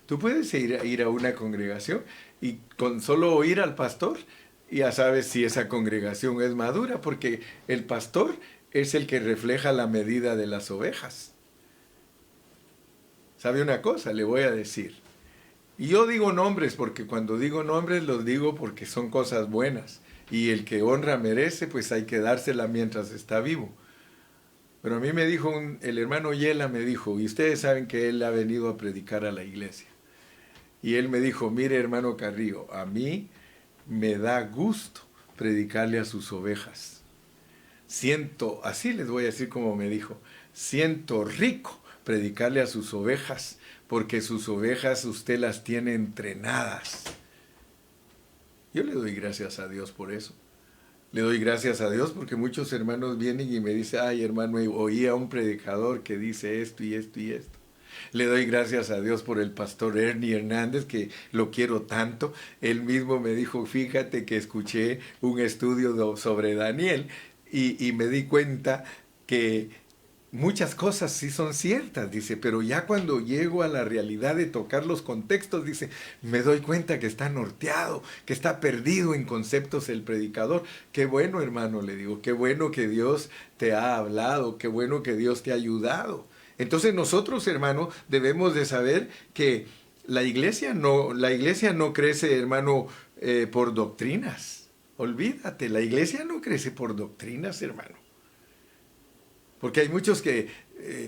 Tú puedes ir a una congregación y con solo oír al pastor ya sabes si esa congregación es madura, porque el pastor es el que refleja la medida de las ovejas. ¿Sabe una cosa? Le voy a decir. Y yo digo nombres porque cuando digo nombres los digo porque son cosas buenas. Y el que honra merece, pues hay que dársela mientras está vivo. Pero a mí me dijo, el hermano Yela me dijo, y ustedes saben que él ha venido a predicar a la iglesia. Y él me dijo, mire hermano Carrillo, a mí me da gusto predicarle a sus ovejas. Siento, así les voy a decir como me dijo, siento rico predicarle a sus ovejas, porque sus ovejas usted las tiene entrenadas. Yo le doy gracias a Dios por eso. Le doy gracias a Dios porque muchos hermanos vienen y me dicen, ay hermano, oí a un predicador que dice esto y esto y esto. Le doy gracias a Dios por el pastor Ernie Hernández, que lo quiero tanto. Él mismo me dijo, fíjate que escuché un estudio sobre Daniel y me di cuenta que muchas cosas sí son ciertas, dice, pero ya cuando llego a la realidad de tocar los contextos, dice, me doy cuenta que está norteado, que está perdido en conceptos el predicador. Qué bueno, hermano, le digo, qué bueno que Dios te ha hablado, qué bueno que Dios te ha ayudado. Entonces nosotros, hermano, debemos de saber que la iglesia no crece, hermano, por doctrinas. Olvídate, la iglesia no crece por doctrinas, hermano. Porque hay muchos que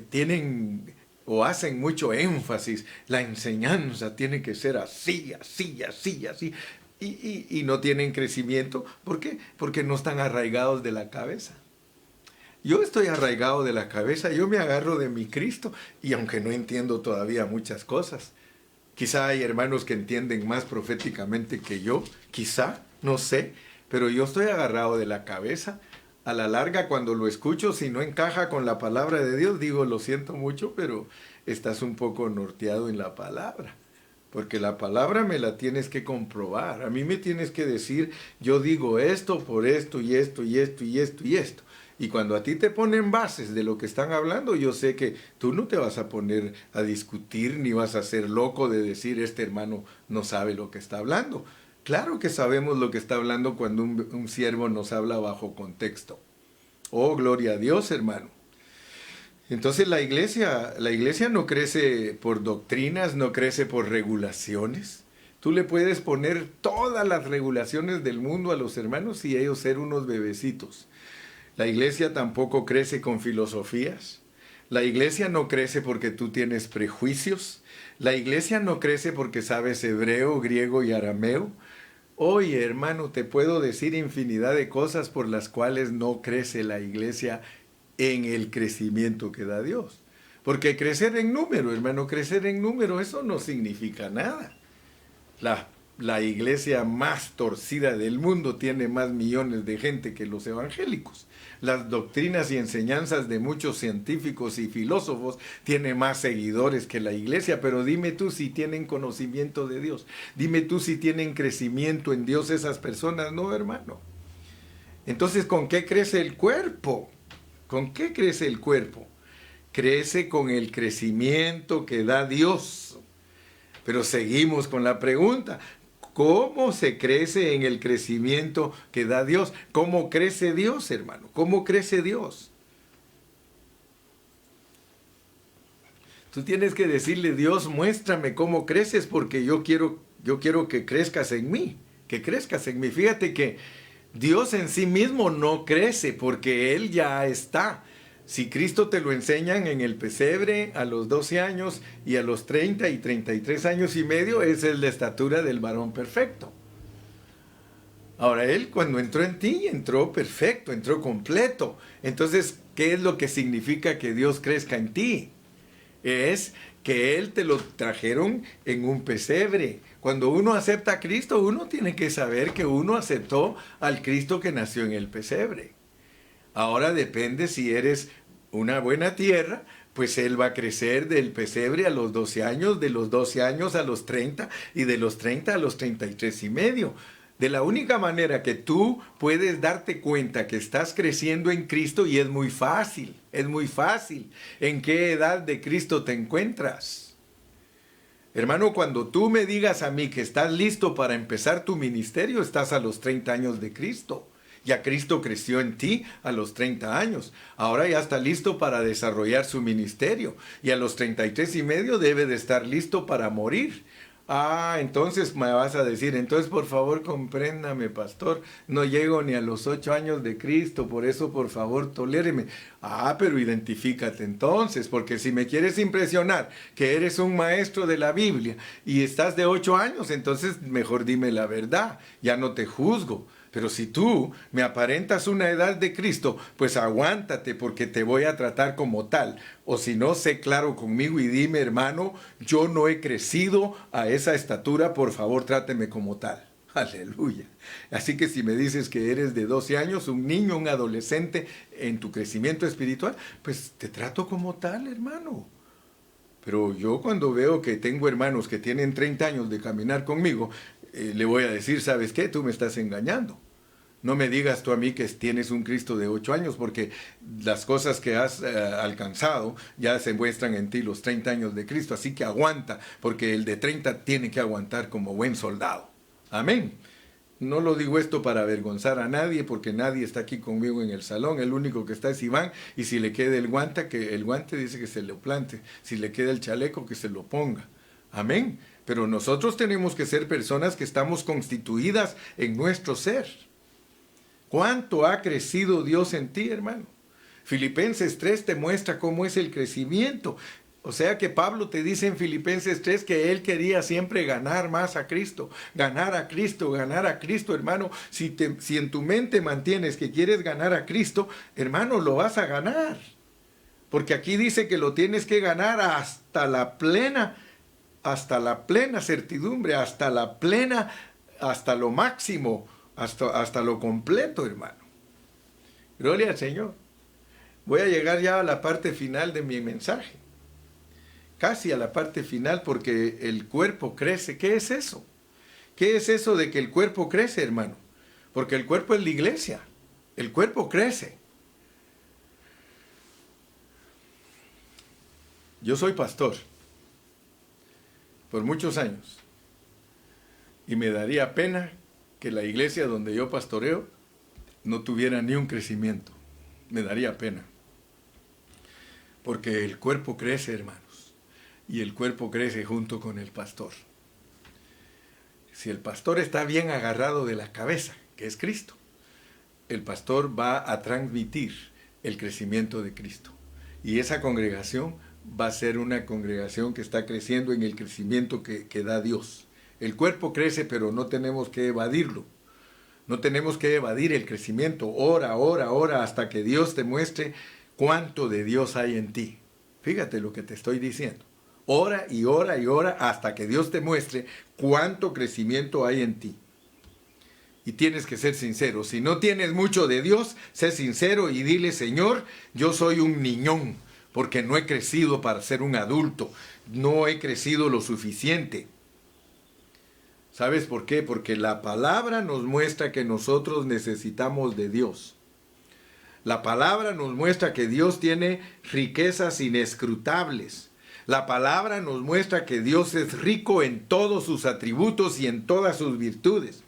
tienen o hacen mucho énfasis, la enseñanza tiene que ser así, así, así, así, y no tienen crecimiento. ¿Por qué? Porque no están arraigados de la cabeza. Yo estoy arraigado de la cabeza, yo me agarro de mi Cristo, y aunque no entiendo todavía muchas cosas, quizá hay hermanos que entienden más proféticamente que yo, quizá, no sé, pero yo estoy agarrado de la cabeza. A la larga, cuando lo escucho, si no encaja con la palabra de Dios, digo, lo siento mucho, pero estás un poco norteado en la palabra. Porque la palabra me la tienes que comprobar. A mí me tienes que decir, yo digo esto por esto y esto y esto y esto y esto. Y cuando a ti te ponen bases de lo que están hablando, yo sé que tú no te vas a poner a discutir ni vas a ser loco de decir, este hermano no sabe lo que está hablando. Claro que sabemos lo que está hablando cuando un siervo nos habla bajo contexto. Oh, gloria a Dios, hermano. Entonces la iglesia no crece por doctrinas, no crece por regulaciones. Tú le puedes poner todas las regulaciones del mundo a los hermanos y ellos ser unos bebecitos. La iglesia tampoco crece con filosofías. La iglesia no crece porque tú tienes prejuicios. La iglesia no crece porque sabes hebreo, griego y arameo. Oye, hermano, te puedo decir infinidad de cosas por las cuales no crece la iglesia en el crecimiento que da Dios. Porque crecer en número, hermano, crecer en número, eso no significa nada. La iglesia más torcida del mundo tiene más millones de gente que los evangélicos. Las doctrinas y enseñanzas de muchos científicos y filósofos tienen más seguidores que la iglesia, pero dime tú si tienen conocimiento de Dios. Dime tú si tienen crecimiento en Dios esas personas. No, hermano. Entonces, ¿con qué crece el cuerpo? ¿Con qué crece el cuerpo? Crece con el crecimiento que da Dios. Pero seguimos con la pregunta. ¿Cómo se crece en el crecimiento que da Dios? ¿Cómo crece Dios, hermano? ¿Cómo crece Dios? Tú tienes que decirle, Dios, muéstrame cómo creces porque yo quiero que crezcas en mí, que crezcas en mí. Fíjate que Dios en sí mismo no crece porque Él ya está. Si Cristo te lo enseñan en el pesebre a los 12 años y a los 30 y 33 años y medio, esa es la estatura del varón perfecto. Ahora, Él cuando entró en ti, entró perfecto, entró completo. Entonces, ¿qué es lo que significa que Dios crezca en ti? Es que Él te lo trajeron en un pesebre. Cuando uno acepta a Cristo, uno tiene que saber que uno aceptó al Cristo que nació en el pesebre. Ahora depende si eres una buena tierra, pues Él va a crecer del pesebre a los 12 años, de los 12 años a los 30 y de los 30 a los 33 y medio. De la única manera que tú puedes darte cuenta que estás creciendo en Cristo, y es muy fácil, ¿en qué edad de Cristo te encuentras? Hermano, cuando tú me digas a mí que estás listo para empezar tu ministerio, estás a los 30 años de Cristo. Ya Cristo creció en ti a los 30 años. Ahora ya está listo para desarrollar su ministerio. Y a los 33 y medio debe de estar listo para morir. Ah, entonces me vas a decir, entonces por favor compréndame, pastor, no llego ni a los 8 años de Cristo, por eso por favor toléreme. Ah, pero identifícate entonces, porque si me quieres impresionar que eres un maestro de la Biblia y estás de 8 años, entonces mejor dime la verdad, ya no te juzgo. Pero si tú me aparentas una edad de Cristo, pues aguántate porque te voy a tratar como tal. O si no, sé claro conmigo y dime, hermano, yo no he crecido a esa estatura, por favor tráteme como tal. Aleluya. Así que si me dices que eres de 12 años, un niño, un adolescente en tu crecimiento espiritual, pues te trato como tal, hermano. Pero yo cuando veo que tengo hermanos que tienen 30 años de caminar conmigo, le voy a decir, ¿sabes qué? Tú me estás engañando. No me digas tú a mí que tienes un Cristo de 8 años, porque las cosas que has alcanzado ya se muestran en ti los 30 años de Cristo. Así que aguanta, porque el de 30 tiene que aguantar como buen soldado. Amén. No lo digo esto para avergonzar a nadie, porque nadie está aquí conmigo en el salón. El único que está es Iván, y si le queda el guante dice que se lo plante. Si le queda el chaleco, que se lo ponga. Amén. Pero nosotros tenemos que ser personas que estamos constituidas en nuestro ser. ¿Cuánto ha crecido Dios en ti, hermano? Filipenses 3 te muestra cómo es el crecimiento. O sea que Pablo te dice en Filipenses 3 que él quería siempre ganar más a Cristo, ganar a Cristo, ganar a Cristo, hermano. Si en tu mente mantienes que quieres ganar a Cristo, hermano, lo vas a ganar. Porque aquí dice que lo tienes que ganar hasta la plena certidumbre, hasta lo máximo, hasta lo completo, hermano. Gloria al Señor. Voy a llegar ya a la parte final de mi mensaje. Casi a la parte final, porque el cuerpo crece. ¿Qué es eso? ¿Qué es eso de que el cuerpo crece, hermano? Porque el cuerpo es la iglesia. El cuerpo crece. Yo soy pastor por muchos años. Y me daría pena que la iglesia donde yo pastoreo no tuviera ni un crecimiento. Me daría pena. Porque el cuerpo crece, hermanos. Y el cuerpo crece junto con el pastor. Si el pastor está bien agarrado de la cabeza, que es Cristo, el pastor va a transmitir el crecimiento de Cristo. Y esa congregación va a ser una congregación que está creciendo en el crecimiento que da Dios. El cuerpo crece, pero no tenemos que evadirlo. No tenemos que evadir el crecimiento. Ora, hasta que Dios te muestre cuánto de Dios hay en ti. Fíjate lo que te estoy diciendo. Ora y ora hasta que Dios te muestre cuánto crecimiento hay en ti. Y tienes que ser sincero. Si no tienes mucho de Dios, sé sincero y dile: Señor, yo soy un niñón, porque no he crecido para ser un adulto. No he crecido lo suficiente. ¿Sabes por qué? Porque la palabra nos muestra que nosotros necesitamos de Dios. La palabra nos muestra que Dios tiene riquezas inescrutables. La palabra nos muestra que Dios es rico en todos sus atributos y en todas sus virtudes.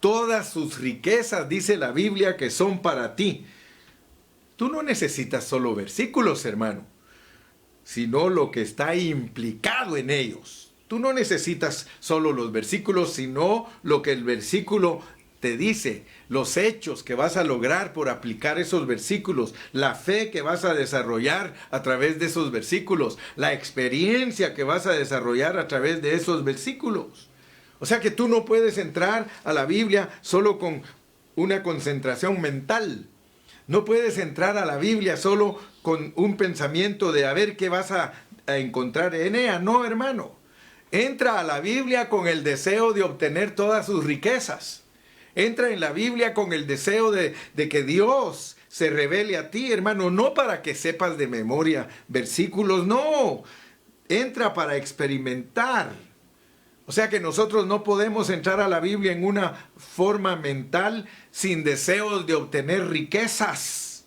Todas sus riquezas, dice la Biblia, que son para ti. Tú no necesitas solo versículos, hermano, sino lo que está implicado en ellos. Tú no necesitas solo los versículos, sino lo que el versículo te dice, los hechos que vas a lograr por aplicar esos versículos, la fe que vas a desarrollar a través de esos versículos, la experiencia que vas a desarrollar a través de esos versículos. O sea que tú no puedes entrar a la Biblia solo con una concentración mental. No puedes entrar a la Biblia solo con un pensamiento de a ver qué vas a encontrar en ella. No, hermano. Entra a la Biblia con el deseo de obtener todas sus riquezas. Entra en la Biblia con el deseo de que Dios se revele a ti, hermano, no para que sepas de memoria versículos, no. Entra para experimentar. O sea que nosotros no podemos entrar a la Biblia en una forma mental sin deseos de obtener riquezas.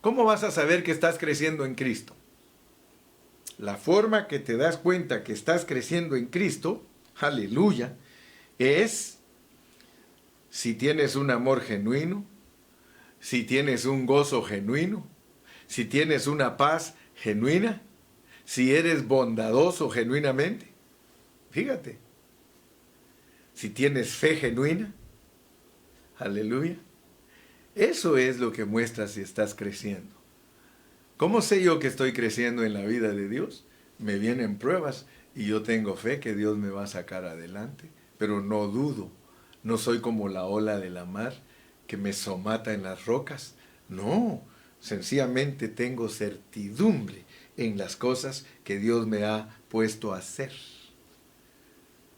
¿Cómo vas a saber que estás creciendo en Cristo? La forma que te das cuenta que estás creciendo en Cristo, aleluya, es si tienes un amor genuino, si tienes un gozo genuino, si tienes una paz genuina, si eres bondadoso genuinamente. Fíjate, si tienes fe genuina, aleluya, eso es lo que muestra si estás creciendo. ¿Cómo sé yo que estoy creciendo en la vida de Dios? Me vienen pruebas y yo tengo fe que Dios me va a sacar adelante, pero no dudo. No soy como la ola de la mar que me somata en las rocas. No, sencillamente tengo certidumbre en las cosas que Dios me ha puesto a hacer.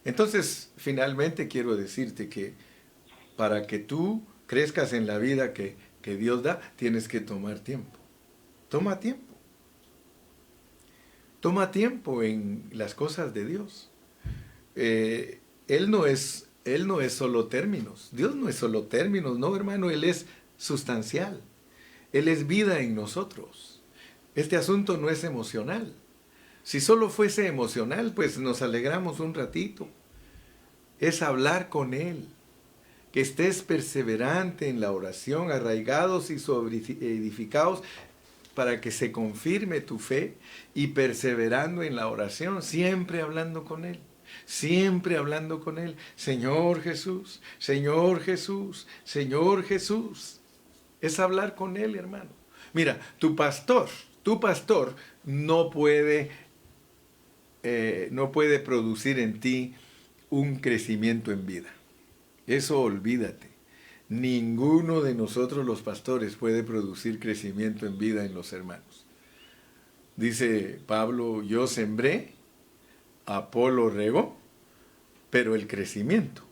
Entonces, finalmente quiero decirte que para que tú crezcas en la vida que Dios da, tienes que tomar tiempo. Toma tiempo. Toma tiempo en las cosas de Dios. Él no es Él no es solo términos. Dios no es solo términos, no, hermano, Él es sustancial. Él es vida en nosotros. Este asunto no es emocional. Si solo fuese emocional, pues nos alegramos un ratito. Es hablar con Él. Que estés perseverante en la oración, arraigados y edificados, para que se confirme tu fe, y perseverando en la oración, siempre hablando con Él. Siempre hablando con Él. Señor Jesús, Señor Jesús, Señor Jesús. Es hablar con Él, hermano. Mira, tu pastor no puede producir en ti un crecimiento en vida. Eso olvídate. Ninguno de nosotros los pastores puede producir crecimiento en vida en los hermanos. Dice Pablo, yo sembré, Apolo regó, pero el crecimiento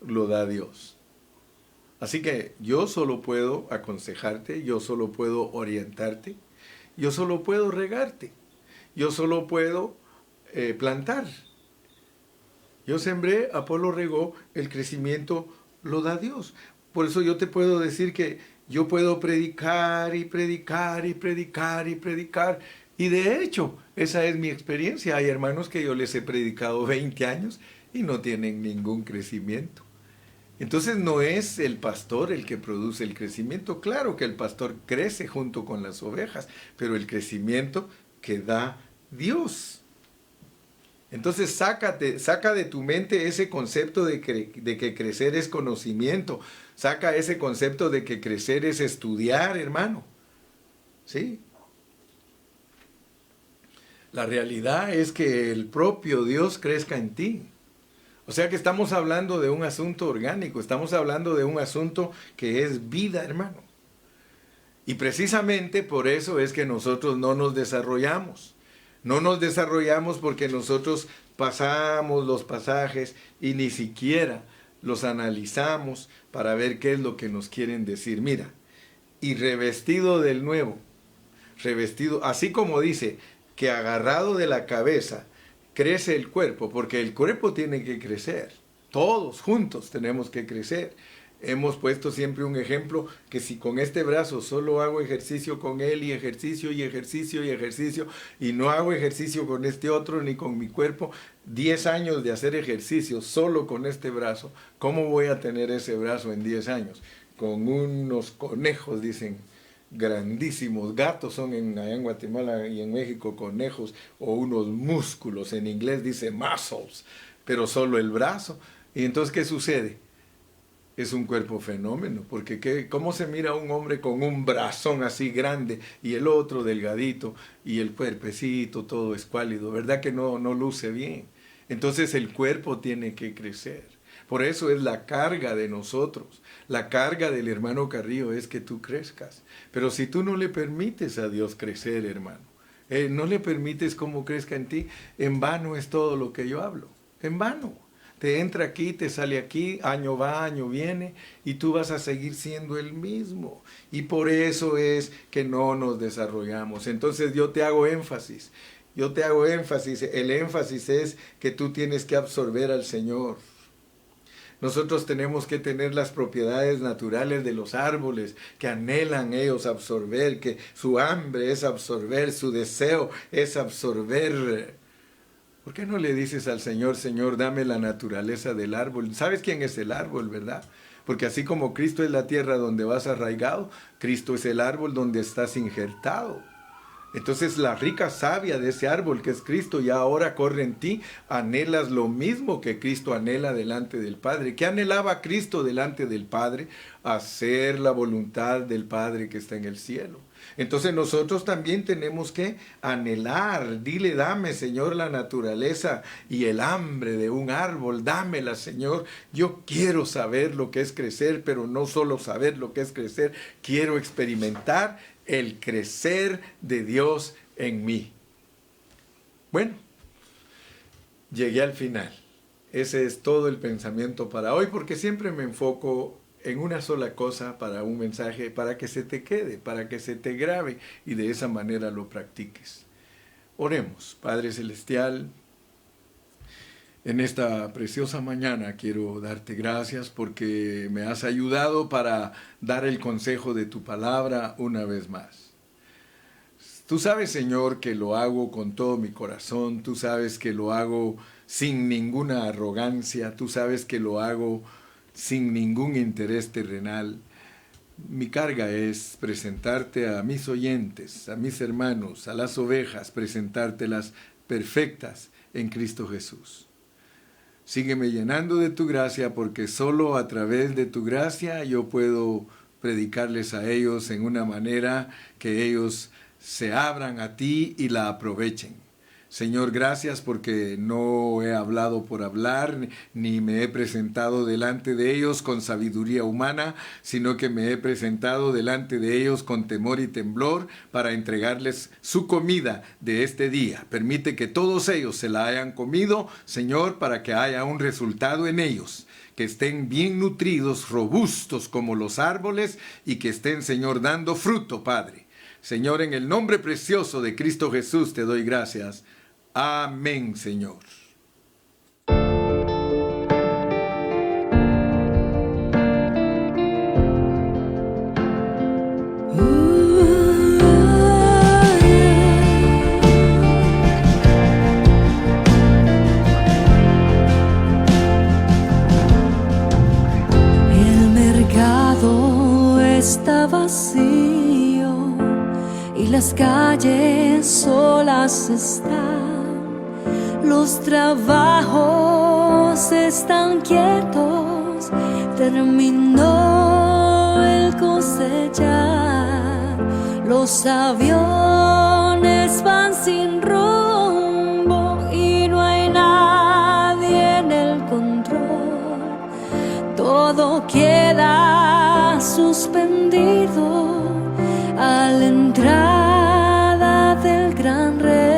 lo da Dios. Así que yo solo puedo aconsejarte, yo solo puedo orientarte, yo solo puedo regarte, yo solo puedo plantar. Yo sembré, Apolo regó, el crecimiento lo da Dios. Por eso yo te puedo decir que yo puedo predicar y predicar y predicar y predicar. Y de hecho, esa es mi experiencia. Hay hermanos que yo les he predicado 20 años y no tienen ningún crecimiento. Entonces no es el pastor el que produce el crecimiento. Claro que el pastor crece junto con las ovejas, pero el crecimiento que da Dios. Entonces saca de tu mente ese concepto de que crecer es conocimiento. Saca ese concepto de que crecer es estudiar, hermano. ¿Sí? La realidad es que el propio Dios crezca en ti. O sea que estamos hablando de un asunto orgánico, estamos hablando de un asunto que es vida, hermano. Y precisamente por eso es que nosotros no nos desarrollamos. No nos desarrollamos porque nosotros pasamos los pasajes y ni siquiera los analizamos para ver qué es lo que nos quieren decir. Mira, y revestido del nuevo, revestido, así como dice, que agarrado de la cabeza crece el cuerpo, porque el cuerpo tiene que crecer. Todos juntos tenemos que crecer. Hemos puesto siempre un ejemplo que si con este brazo solo hago ejercicio con él y ejercicio y ejercicio y ejercicio y no hago ejercicio con este otro ni con mi cuerpo, 10 años de hacer ejercicio solo con este brazo, ¿cómo voy a tener ese brazo en 10 años? Con unos conejos, dicen, grandísimos, gatos son allá en Guatemala y en México conejos, o unos músculos, en inglés dice muscles, pero solo el brazo. Y entonces, ¿qué sucede? Es un cuerpo fenómeno, porque ¿cómo se mira un hombre con un brazón así grande y el otro delgadito y el cuerpecito todo escuálido? ¿Verdad que no luce bien? Entonces el cuerpo tiene que crecer. Por eso es la carga de nosotros. La carga del hermano Carrillo es que tú crezcas. Pero si tú no le permites a Dios crecer, hermano, no le permites cómo crezca en ti, en vano es todo lo que yo hablo. En vano. Te entra aquí, te sale aquí, año va, año viene, y tú vas a seguir siendo el mismo. Y por eso es que no nos desarrollamos. Entonces yo te hago énfasis. El énfasis es que tú tienes que absorber al Señor. Nosotros tenemos que tener las propiedades naturales de los árboles, que anhelan ellos absorber, que su hambre es absorber, su deseo es absorber. ¿Por qué no le dices al Señor, Señor, dame la naturaleza del árbol? ¿Sabes quién es el árbol, verdad? Porque así como Cristo es la tierra donde vas arraigado, Cristo es el árbol donde estás injertado. Entonces la rica savia de ese árbol que es Cristo ya ahora corre en ti, anhelas lo mismo que Cristo anhela delante del Padre. ¿Qué anhelaba Cristo delante del Padre? Hacer la voluntad del Padre que está en el cielo. Entonces nosotros también tenemos que anhelar, dile, dame Señor la naturaleza y el hambre de un árbol, dámela Señor. Yo quiero saber lo que es crecer, pero no solo saber lo que es crecer, quiero experimentar el crecer de Dios en mí. Bueno, llegué al final. Ese es todo el pensamiento para hoy, porque siempre me enfoco en una sola cosa para un mensaje, para que se te quede, para que se te grabe y de esa manera lo practiques. Oremos. Padre Celestial, En esta preciosa mañana quiero darte gracias porque me has ayudado para dar el consejo de tu palabra una vez más. Tú sabes, Señor, que lo hago con todo mi corazón, tú sabes que lo hago sin ninguna arrogancia, tú sabes que lo hago sin ningún interés terrenal. Mi carga es presentarte a mis oyentes, a mis hermanos, a las ovejas, presentártelas perfectas en Cristo Jesús. Sígueme llenando de tu gracia, porque solo a través de tu gracia yo puedo predicarles a ellos en una manera que ellos se abran a ti y la aprovechen. Señor, gracias porque no he hablado por hablar, ni me he presentado delante de ellos con sabiduría humana, sino que me he presentado delante de ellos con temor y temblor para entregarles su comida de este día. Permite que todos ellos se la hayan comido, Señor, para que haya un resultado en ellos, que estén bien nutridos, robustos como los árboles y que estén, Señor, dando fruto, Padre. Señor, en el nombre precioso de Cristo Jesús te doy gracias. Amén, Señor. El mercado está vacío y las calles solas están. Los trabajos están quietos, terminó el cosechar. Los aviones van sin rumbo y no hay nadie en el control. Todo queda suspendido a la entrada del gran rey.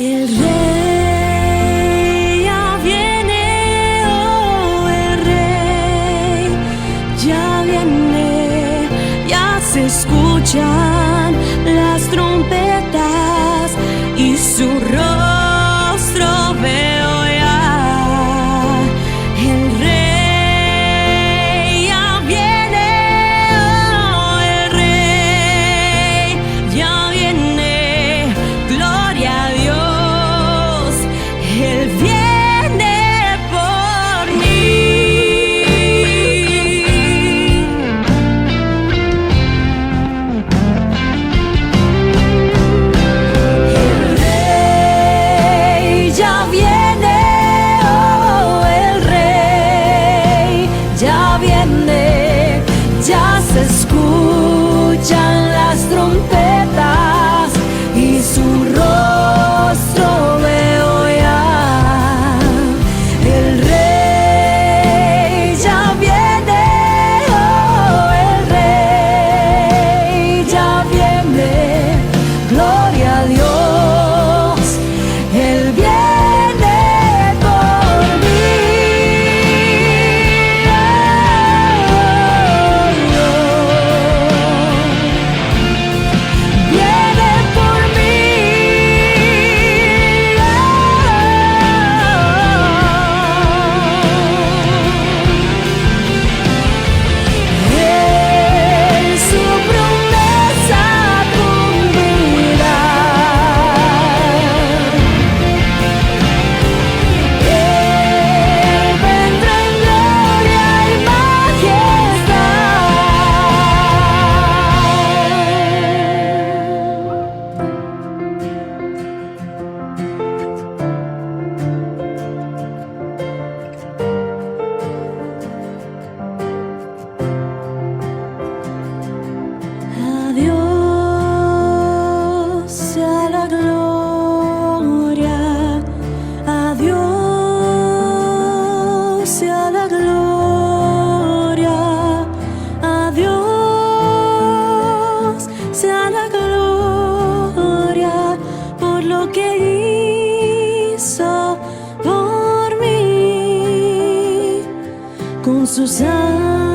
El rey ya viene, oh, el rey ya viene, ya se escuchan las trompetas y su rostro veo ya. El rey ya viene, oh, el rey ya viene, gloria a Dios. Él viene por mí. El rey ya viene, oh, el rey ya viene, ya se escuchan las trompetas y su rostro veo ya. El rey ya viene, oh, el rey ya viene, gloria a Dios, Él viene por mí. Viene por mí. Él su promesa cumplirá. Él vendrá en gloria y majestad. A Dios sea la gloria, a Dios sea la gloria, a Dios sea la gloria por lo que hizo por mí con su sangre.